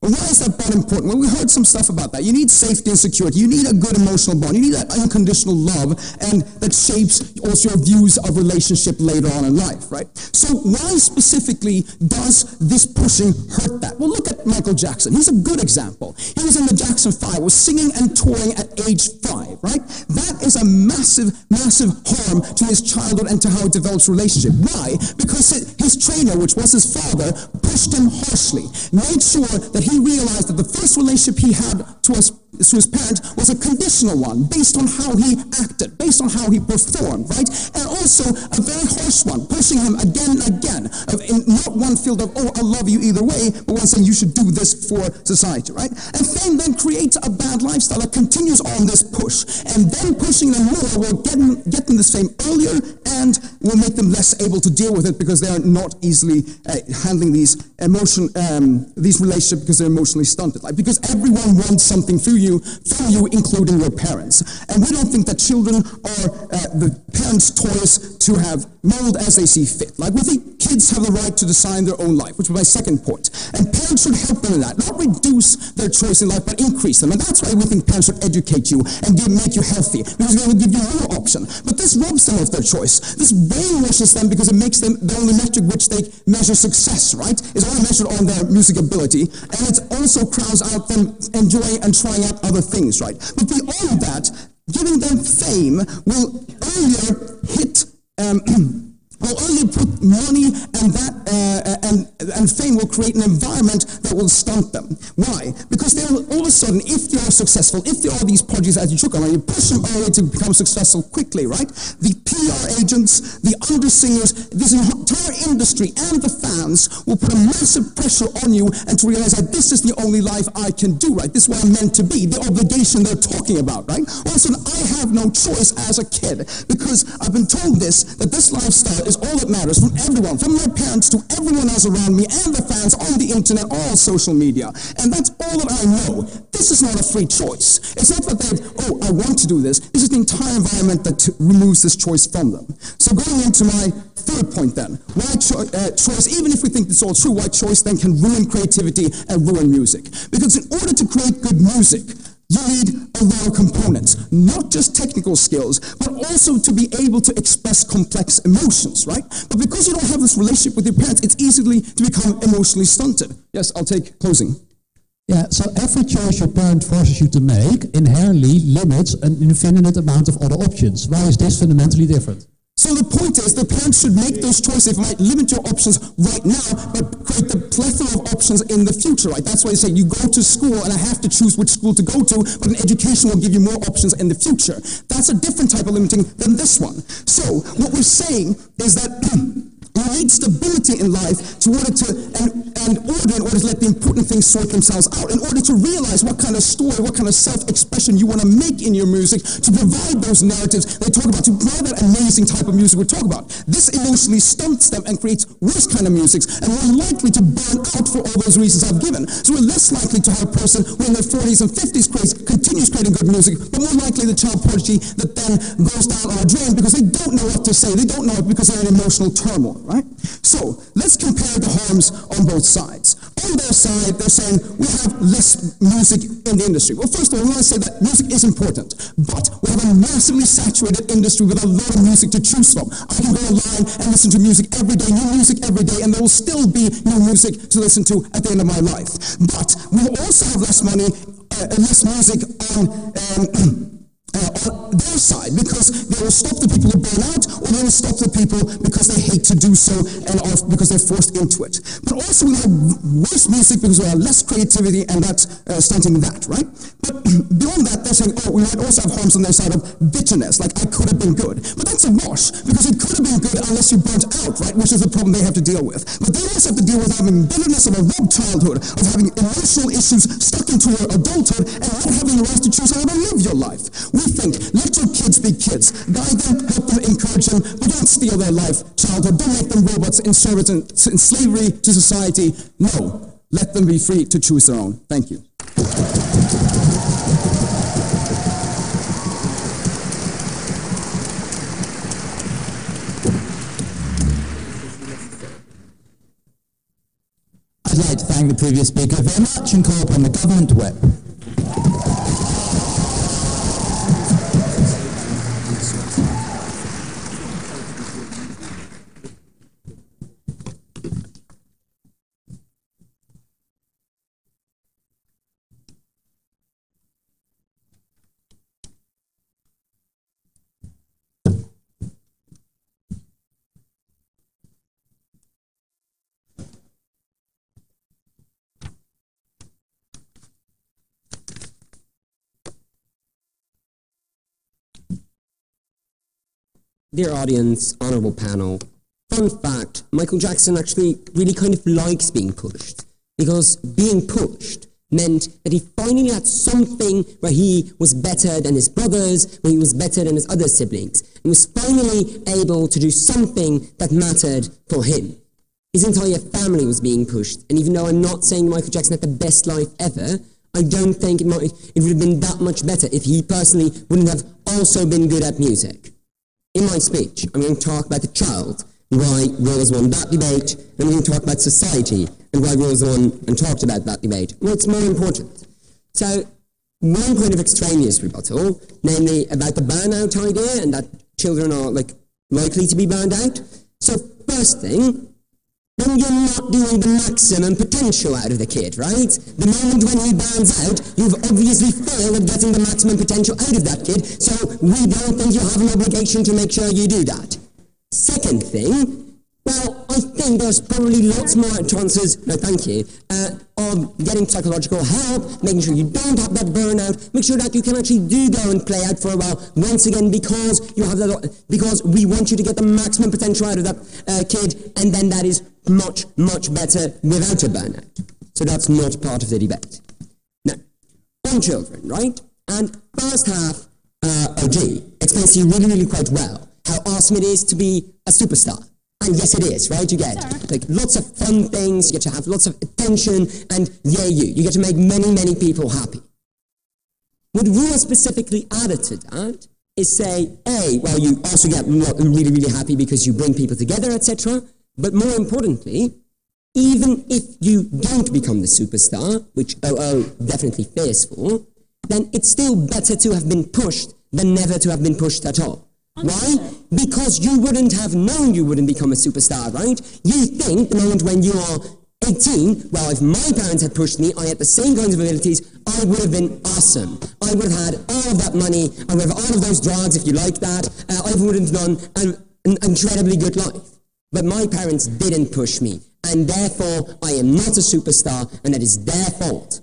Why is that bond important? Well, we heard some stuff about that. You need safety and security. You need a good emotional bond. You need that unconditional love, and that shapes also your views of relationship later on in life, right? So why specifically does this pushing hurt that? Well, look at Michael Jackson. He's a good example. He was in the Jackson 5, was singing and touring at age 5, right? That is a massive, massive harm to his childhood and to how it develops relationship. Why? Because his trainer, which was his father, pushed him harshly, made sure that he realized that the first relationship he had to to his parent was a conditional one, based on how he acted, based on how he performed, right? And also a very harsh one, pushing him again and again, in not one field of, oh, I love you either way, but one saying you should do this for society, right? And fame then creates a bad lifestyle that continues on this push, and then pushing them more will get them this fame earlier and will make them less able to deal with it because they are not easily handling these relationships because they're emotionally stunted. Like, because everyone wants something from you, including your parents. And we don't think that children are the parents' toys to have mold as they see fit. Like, we think kids have the right to design their own life, which was my second point. And parents should help them in that, not reduce their choice in life, but increase them. And that's why we think parents should educate you and make you healthy, because they will give you more option. But this robs them of their choice. This brainwashes them because it makes them the only metric which they measure success, right? Is only measured on their music ability, and it also crowds out them enjoying and trying out other things, right? But beyond that, giving them fame will earlier hit will only put money and fame will create an environment that will stunt them. Why? Because they will, all of a sudden, if they are successful, if there are these projects as you took on, and you push them early to become successful quickly, right? The PR agents, the undersingers, this entire industry and the fans will put a massive pressure on you and to realize that this is the only life I can do, right? This is what I'm meant to be, the obligation they're talking about, right? All of a sudden, I have no choice as a kid because I've been told that this lifestyle is all that matters from everyone, from my parents to everyone else around me and the fans on the internet, all social media. And that's all that I know. This is not a free choice. It's not that I want to do this. This is the entire environment that removes this choice from them. So going into my third point then, why choice, even if we think it's all true, why choice then can ruin creativity and ruin music. Because in order to create good music, you need a lot of components, not just technical skills, but also to be able to express complex emotions, right? But because you don't have this relationship with your parents, it's easy to become emotionally stunted. Yes, I'll take closing. Yeah, so every choice your parent forces you to make inherently limits an infinite amount of other options. Why is this fundamentally different? So the point is, the parents should make those choices. It might limit your options right now, but create the plethora of options in the future, right? That's why you say you go to school and I have to choose which school to go to, but an education will give you more options in the future. That's a different type of limiting than this one. So what we're saying is that you need stability in life in order to let the important things sort themselves out, in order to realize what kind of story, what kind of self-expression you want to make in your music, to provide those narratives they talk about, to provide that amazing type of music we talk about. This emotionally stunts them and creates worse kind of music, and we're likely to burn out for all those reasons I've given. So we're less likely to have a person who in their 40s and 50s continues creating good music, but more likely the child prodigy that then goes down on a drain because they don't know what to say, they don't know it because they're in emotional turmoil. Right? So let's compare the harms on both sides. On their side, they're saying we have less music in the industry. Well, first of all, we want to say that music is important, but we have a massively saturated industry with a lot of music to choose from. I can go online and listen to music every day, new music every day, and there will still be new music to listen to at the end of my life. But we will also have less money, less music on their side, because they will stop the people who burn out, or they will stop the people because they hate to do so and because they're forced into it. But also we have worse music because we have less creativity, and that's stunting that, right? But beyond that, they're saying, we might also have harms on their side of bitterness, like I could have been good. But that's a wash, because it could have been good unless you burnt out, right? Which is the problem they have to deal with. But they also have to deal with having bitterness of a robbed childhood, of having emotional issues stuck into your adulthood, and not having the right to choose how to live your life. We think, let your kids be kids. Guide them, help them, encourage them, but don't steal their life, childhood. Don't make them robots in service and in slavery to society. No, let them be free to choose their own. Thank you. I'd like to thank the previous speaker very much and call upon the government whip. Dear audience, honourable panel, fun fact, Michael Jackson actually really kind of likes being pushed, because being pushed meant that he finally had something where he was better than his brothers, where he was better than his other siblings, and was finally able to do something that mattered for him. His entire family was being pushed, and even though I'm not saying Michael Jackson had the best life ever, I don't think it would have been that much better if he personally wouldn't have also been good at music. In my speech, I'm going to talk about the child, and why Rose won that debate, and I'm going to talk about society, and why Rose won and talked about that debate, and what's more important. So, one point of extraneous rebuttal, namely about the burnout idea, and that children are likely to be burned out. So, first thing, then you're not doing the maximum potential out of the kid, right? The moment when he burns out, you've obviously failed at getting the maximum potential out of that kid, so we don't think you have an obligation to make sure you do that. Second thing, well, I think there's probably lots more chances, no thank you, of getting psychological help, making sure you don't have that burnout, make sure that you can actually do go and play out for a while, once again, because you have that, because we want you to get the maximum potential out of that kid, and then that is much, much better without a burnout. So that's not part of the debate. Now, on children, right? And first half, OG explains to you really, really quite well how awesome it is to be a superstar. And yes, it is, right? You get lots of fun things, you get to have lots of attention, and you get to make many, many people happy. What Rua specifically added to that is say, well, you also get really, really happy because you bring people together, etc. But more importantly, even if you don't become the superstar, which OO definitely fears for, then it's still better to have been pushed than never to have been pushed at all. Why? Because you wouldn't have known you wouldn't become a superstar, right? You think the moment when you are 18, well, if my parents had pushed me, I had the same kinds of abilities, I would have been awesome. I would have had all of that money, I would have all of those drugs, if you like that, I would have done an incredibly good life. But my parents didn't push me, and therefore I am not a superstar, and that is their fault.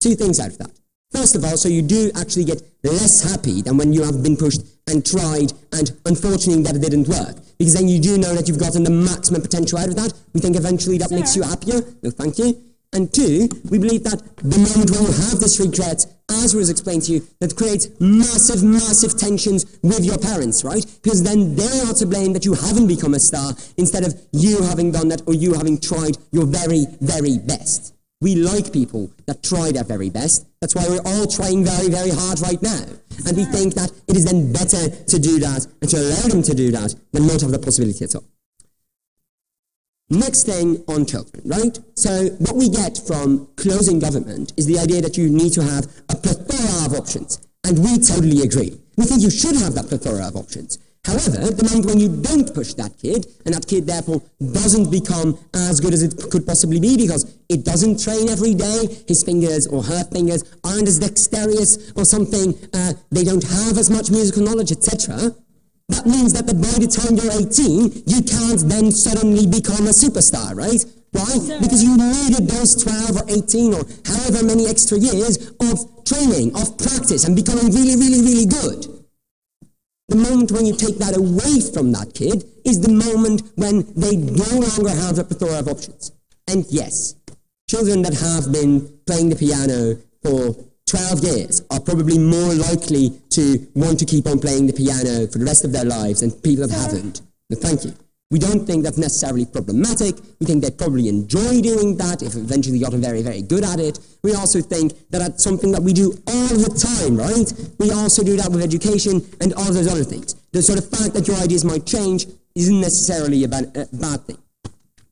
Two things out of that. First of all, so you do actually get less happy than when you have been pushed and tried, and unfortunately that it didn't work. Because then you do know that you've gotten the maximum potential out of that. We think eventually that makes you happier. No, thank you. And two, we believe that the moment when you have this regret, as was explained to you, that creates massive, massive tensions with your parents, right? Because then they are to blame that you haven't become a star, instead of you having done that or you having tried your very, very best. We like people that try their very best. That's why we're all trying very, very hard right now. And we think that it is then better to do that and to allow them to do that than not have the possibility at all. Next thing on children, right? So what we get from closing government is the idea that you need to have a plethora of options. And we totally agree. We think you should have that plethora of options. However, the moment when you don't push that kid, and that kid therefore doesn't become as good as it could possibly be because it doesn't train every day, his fingers or her fingers aren't as dexterous or something, they don't have as much musical knowledge, etc., that means that by the time you're 18, you can't then suddenly become a superstar, right? Why? Because you needed those 12 or 18 or however many extra years of training, of practice, and becoming really, really, really good. The moment when you take that away from that kid is the moment when they no longer have a plethora of options. And yes, children that have been playing the piano for 12 years are probably more likely to want to keep on playing the piano for the rest of their lives than people that haven't. No, thank you. We don't think that's necessarily problematic. We think they probably enjoy doing that if eventually gotten very, very good at it. We also think that that's something that we do all the time, right? We also do that with education and all those other things. The sort of fact that your ideas might change isn't necessarily a bad thing.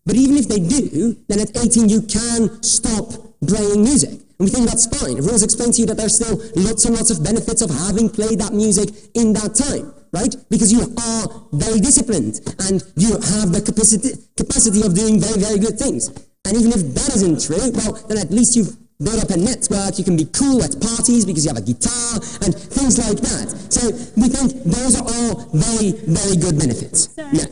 But even if they do, then at 18 you can stop playing music. And we think that's fine. If Rose explains to you that there's still lots and lots of benefits of having played that music in that time, right? Because you are very disciplined and you have the capacity of doing very, very good things. And even if that isn't true, well, then at least you've built up a network, you can be cool at parties because you have a guitar and things like that. So we think those are all very, very good benefits. Yeah,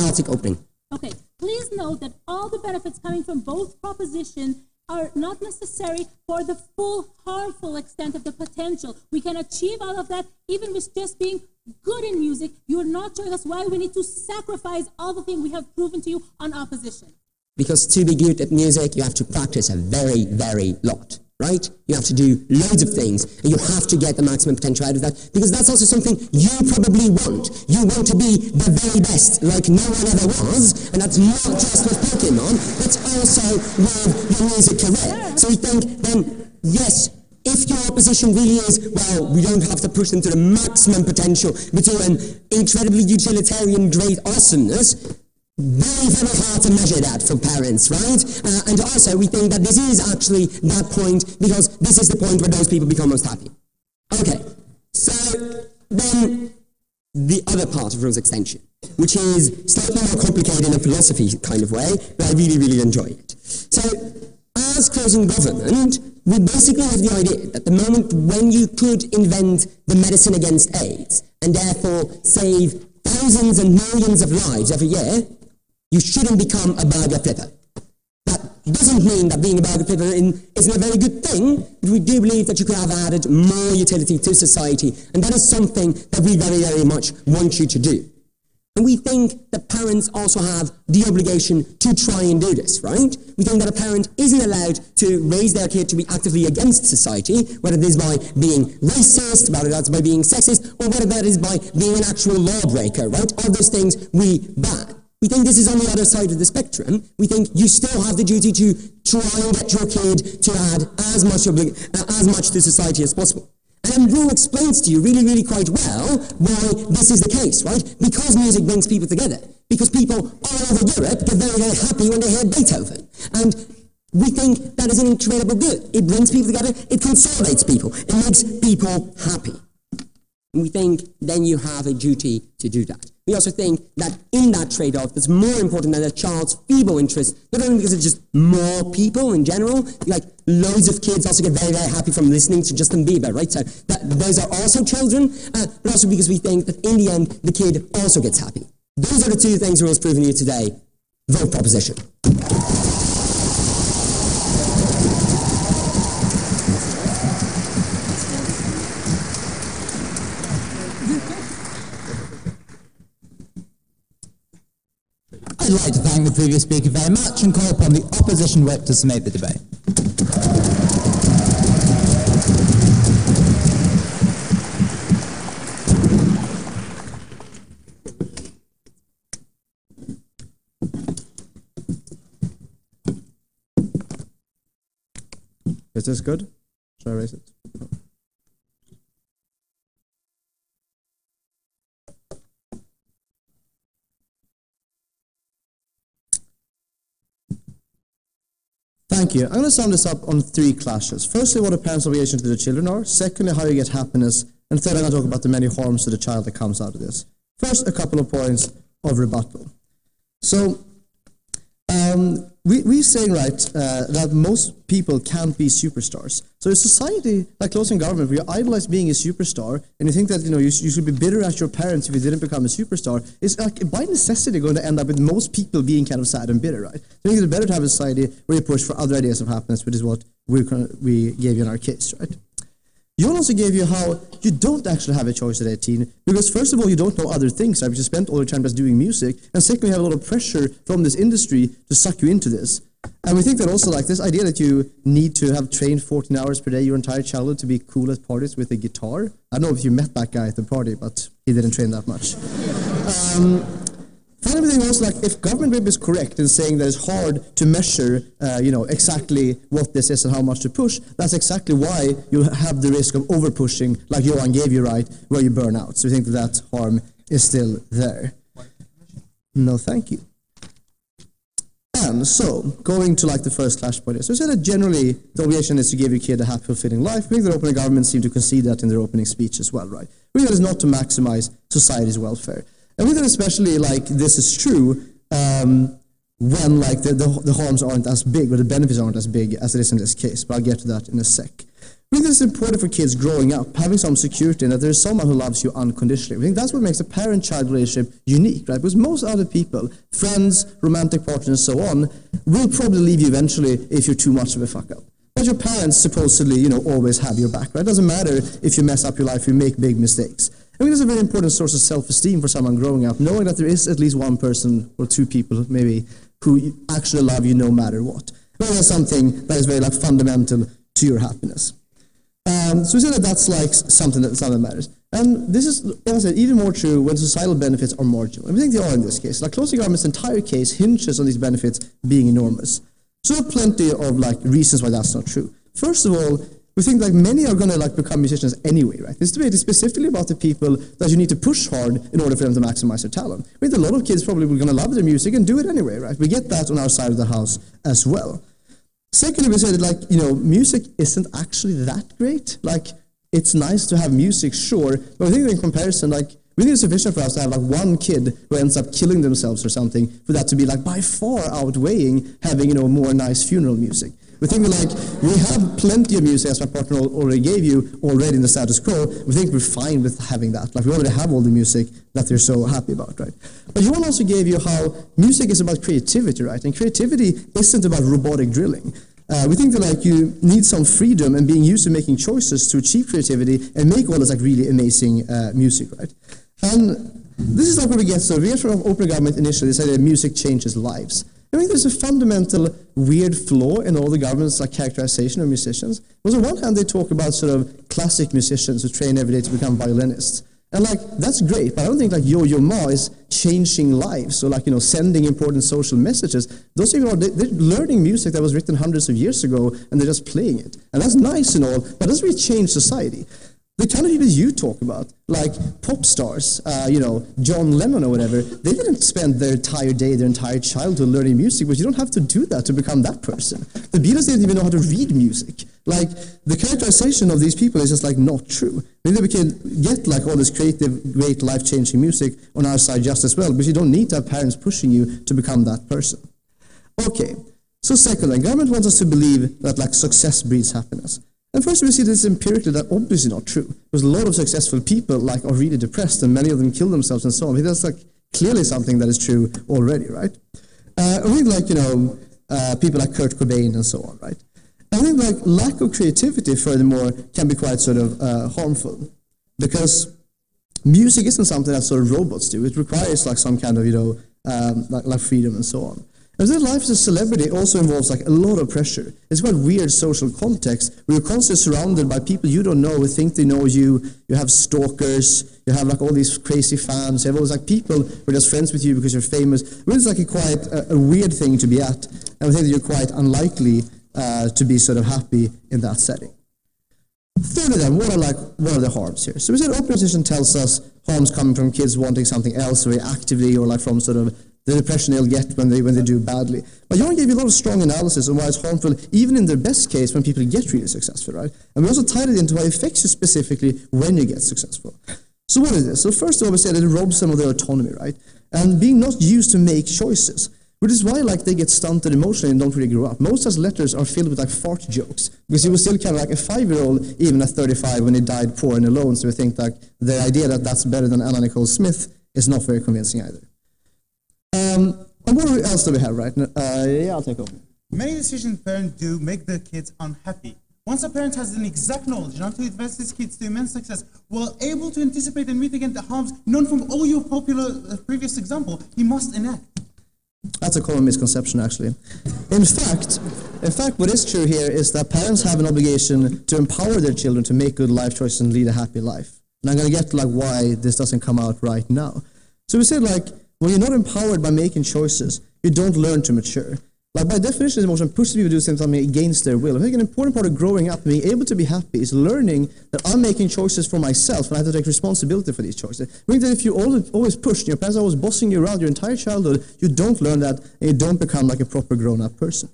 I'll take opening. Okay, please note that all the benefits coming from both propositions are not necessary for the full harmful extent of the potential. We can achieve all of that even with just being good in music, you're not showing us why we need to sacrifice all the things we have proven to you on opposition. Because to be good at music, you have to practice a very, very lot, right? You have to do loads of things, and you have to get the maximum potential out of that, because that's also something you probably want. You want to be the very best, like no one ever was, and that's not just with Pokemon, it's also with your music career. So we think, then, yes, if your opposition really is, well, we don't have to push them to the maximum potential, but to an incredibly utilitarian, great awesomeness, very, very hard to measure that for parents, right? And also, we think that this is actually that point, because this is the point where those people become most happy. Okay, so then the other part of rules extension, which is slightly more complicated in a philosophy kind of way, but I really, really enjoy it. So, as closing government, we basically have the idea that the moment when you could invent the medicine against AIDS, and therefore save thousands and millions of lives every year, you shouldn't become a burger flipper. That doesn't mean that being a burger flipper isn't a very good thing, but we do believe that you could have added more utility to society, and that is something that we very, very much want you to do. And we think that parents also have the obligation to try and do this, right? We think that a parent isn't allowed to raise their kid to be actively against society, whether it is by being racist, whether that's by being sexist, or whether that is by being an actual lawbreaker, right? All those things we ban. We think this is on the other side of the spectrum. We think you still have the duty to try and get your kid to add as much to society as possible. And Rule explains to you really, really quite well why this is the case, right? Because music brings people together. Because people all over Europe get very, very happy when they hear Beethoven. And we think that is an incredible good. It brings people together, it consolidates people, it makes people happy. And we think then you have a duty to do that. We also think that in that trade-off, that's more important than a child's feeble interest, not only because it's just more people in general, like loads of kids also get very, very happy from listening to Justin Bieber, right? So those are also children, but also because we think that in the end, the kid also gets happy. Those are the two things Rule's proven you today. Vote proposition. I'd like to thank the previous speaker very much and call upon the opposition whip to summate the debate. Is this good? Should I raise it? Thank you. I'm going to sum this up on three clashes. Firstly, what a parent's obligation to the children are. Secondly, how you get happiness. And third, I'm going to talk about the many harms to the child that comes out of this. First, a couple of points of rebuttal. So, we're saying, right, that most people can't be superstars. So a society like closing government, where you idolize being a superstar, and you think that, you know, you should be bitter at your parents if you didn't become a superstar, is like by necessity going to end up with most people being kind of sad and bitter, right? So I think it's better to have a society where you push for other ideas of happiness, which is what we gave you in our case, right? Jon also gave you how you don't actually have a choice at 18, because first of all, you don't know other things, right? Because you spent all your time just doing music, and secondly, you have a lot of pressure from this industry to suck you into this. And we think that also, like, this idea that you need to have trained 14 hours per day your entire childhood to be cool at parties with a guitar. I don't know if you met that guy at the party, but he didn't train that much. Finally, thing also, like, if government whip is correct in saying that it's hard to measure, exactly what this is and how much to push, that's exactly why you have the risk of over-pushing, like Johan gave you, right, where you burn out. So we think that harm is still there. No, thank you. And so, going to like the first clash point, so we said that generally the obligation is to give your kid a happy, fulfilling life. We think the opening government seem to concede that in their opening speech as well, right? We think that is not to maximize society's welfare. And we think especially like this is true when like the harms aren't as big or the benefits aren't as big as it is in this case, but I'll get to that in a sec. We think it's important for kids growing up, having some security in that there's someone who loves you unconditionally. We think that's what makes a parent-child relationship unique, right? Because most other people, friends, romantic partners, and so on, will probably leave you eventually if you're too much of a fuck-up. But your parents supposedly, always have your back, right? It doesn't matter if you mess up your life, you make big mistakes. I think it's a very important source of self-esteem for someone growing up, knowing that there is at least one person or two people maybe who actually love you no matter what. Well, that's something that is very like fundamental to your happiness. So we say that that's like something that matters. And this is also even more true when societal benefits are marginal. And we think they are in this case. Like closing government's entire case hinges on these benefits being enormous. So there are plenty of like reasons why that's not true. First of all, we think like many are going to like become musicians anyway, right? This debate is specifically about the people that you need to push hard in order for them to maximize their talent. I mean, a lot of kids probably are going to love their music and do it anyway, right? We get that on our side of the house as well. Secondly, we say that, like, you know, music isn't actually that great. Like, it's nice to have music, sure, but I think in comparison, like, we think it's sufficient for us to have, like, one kid who ends up killing themselves or something, for that to be, like, by far outweighing having, you know, more nice funeral music. We think we have plenty of music, as my partner already gave you, already in the status quo. We think we're fine with having that. Like, we already have all the music that they're so happy about, right? But Johan also gave you how music is about creativity, right? And creativity isn't about robotic drilling. We think that like you need some freedom and being used to making choices to achieve creativity and make all this like really amazing music, right? And this is like what we get. So we get from open government initially, they say that music changes lives. I think there's a fundamental weird flaw in all the government's like characterization of musicians. Because on one hand, they talk about sort of classic musicians who train every day to become violinists. And like, that's great, but I don't think like Yo-Yo Ma is changing lives, so like, you know, sending important social messages. Those people they're learning music that was written hundreds of years ago, and they're just playing it. And that's nice and all, but it doesn't really change society. The kind of people you talk about, like pop stars, you know, John Lennon or whatever, they didn't spend their entire day, their entire childhood learning music, but you don't have to do that to become that person. The Beatles didn't even know how to read music. Like, the characterization of these people is just, like, not true. Maybe we can get, like, all this creative, great, life-changing music on our side just as well, but you don't need to have parents pushing you to become that person. Okay, so secondly, government wants us to believe that, like, success breeds happiness. And first we see this empirically, that obviously not true. Because a lot of successful people, like, are really depressed, and many of them kill themselves and so on. I mean, that's, like, clearly something that is true already, right? I think, like, you know, people like Kurt Cobain and so on, right? I think like lack of creativity, furthermore, can be quite sort of harmful, because music isn't something that sort of robots do. It requires like some kind of, you know, like freedom and so on. And then life as a celebrity also involves like a lot of pressure. It's quite weird social context where you're constantly surrounded by people you don't know who think they know you. You have stalkers. You have like all these crazy fans. You have all these like people who are just friends with you because you're famous. It's like a weird thing to be at, and I think that you're quite unlikely to be sort of happy in that setting. Thirdly then, what are the harms here? So we said opposition tells us harms coming from kids wanting something else very actively, or like from sort of the depression they'll get when they do badly. But Johan gave you a lot of strong analysis on why it's harmful, even in their best case, when people get really successful, right? And we also tied it into why it affects you specifically when you get successful. So what is this? So first of all, we said that it robs them of their autonomy, right? And being not used to make choices. Which is why like they get stunted emotionally and don't really grow up. Most of letters are filled with like fart jokes, because he was still kind of like a 5-year-old even at 35 when he died poor and alone. So we think like the idea that that's better than Anna Nicole Smith is not very convincing either. And what else do we have, right? Yeah, I'll take over. Many decisions parents do make their kids unhappy. Once a parent has an exact knowledge on how to advance his kids to immense success, while able to anticipate and mitigate the harms known from all your popular previous example, he must enact. That's a common misconception, actually. In fact, what is true here is that parents have an obligation to empower their children to make good life choices and lead a happy life. And I'm going to get to like why this doesn't come out right now. So we said like, when you're not empowered by making choices, you don't learn to mature. Like by definition, emotion pushes people to do something against their will. I think an important part of growing up and being able to be happy is learning that I'm making choices for myself and I have to take responsibility for these choices. I think that if you always push, your parents are always bossing you around your entire childhood, you don't learn that and you don't become like a proper grown-up person.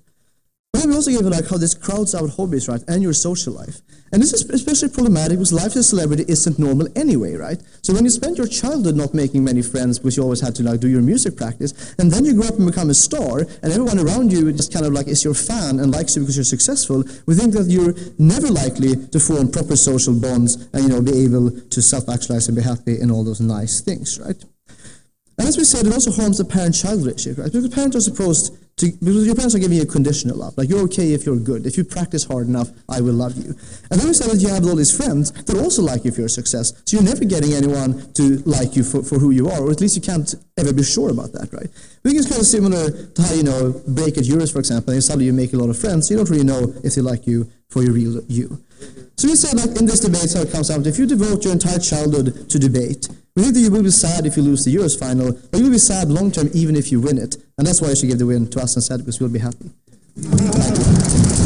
But then we also gave you like how this crowds out hobbies, right, and your social life. And this is especially problematic because life as a celebrity isn't normal anyway, right? So when you spend your childhood not making many friends because you always had to like do your music practice, and then you grow up and become a star, and everyone around you just kind of like is your fan and likes you because you're successful, we think that you're never likely to form proper social bonds and, you know, be able to self-actualize and be happy in all those nice things, right? And as we said, it also harms the parent-child relationship, right? Because parents are supposed because your parents are giving you a conditional love. Like, you're okay if you're good. If you practice hard enough, I will love you. And then we said that you have all these friends that also like you for your success. So you're never getting anyone to like you for who you are, or at least you can't ever be sure about that, right? I think it's kind of similar to how, break at Euros, for example, and suddenly you make a lot of friends. You don't really know if they like you for your real you. So we said, like, in this debate, how it comes out, if you devote your entire childhood to debate, we think that you will be sad if you lose the Euros final, but you will be sad long term even if you win it. And that's why you should give the win to us instead, because we'll be happy. Thank you.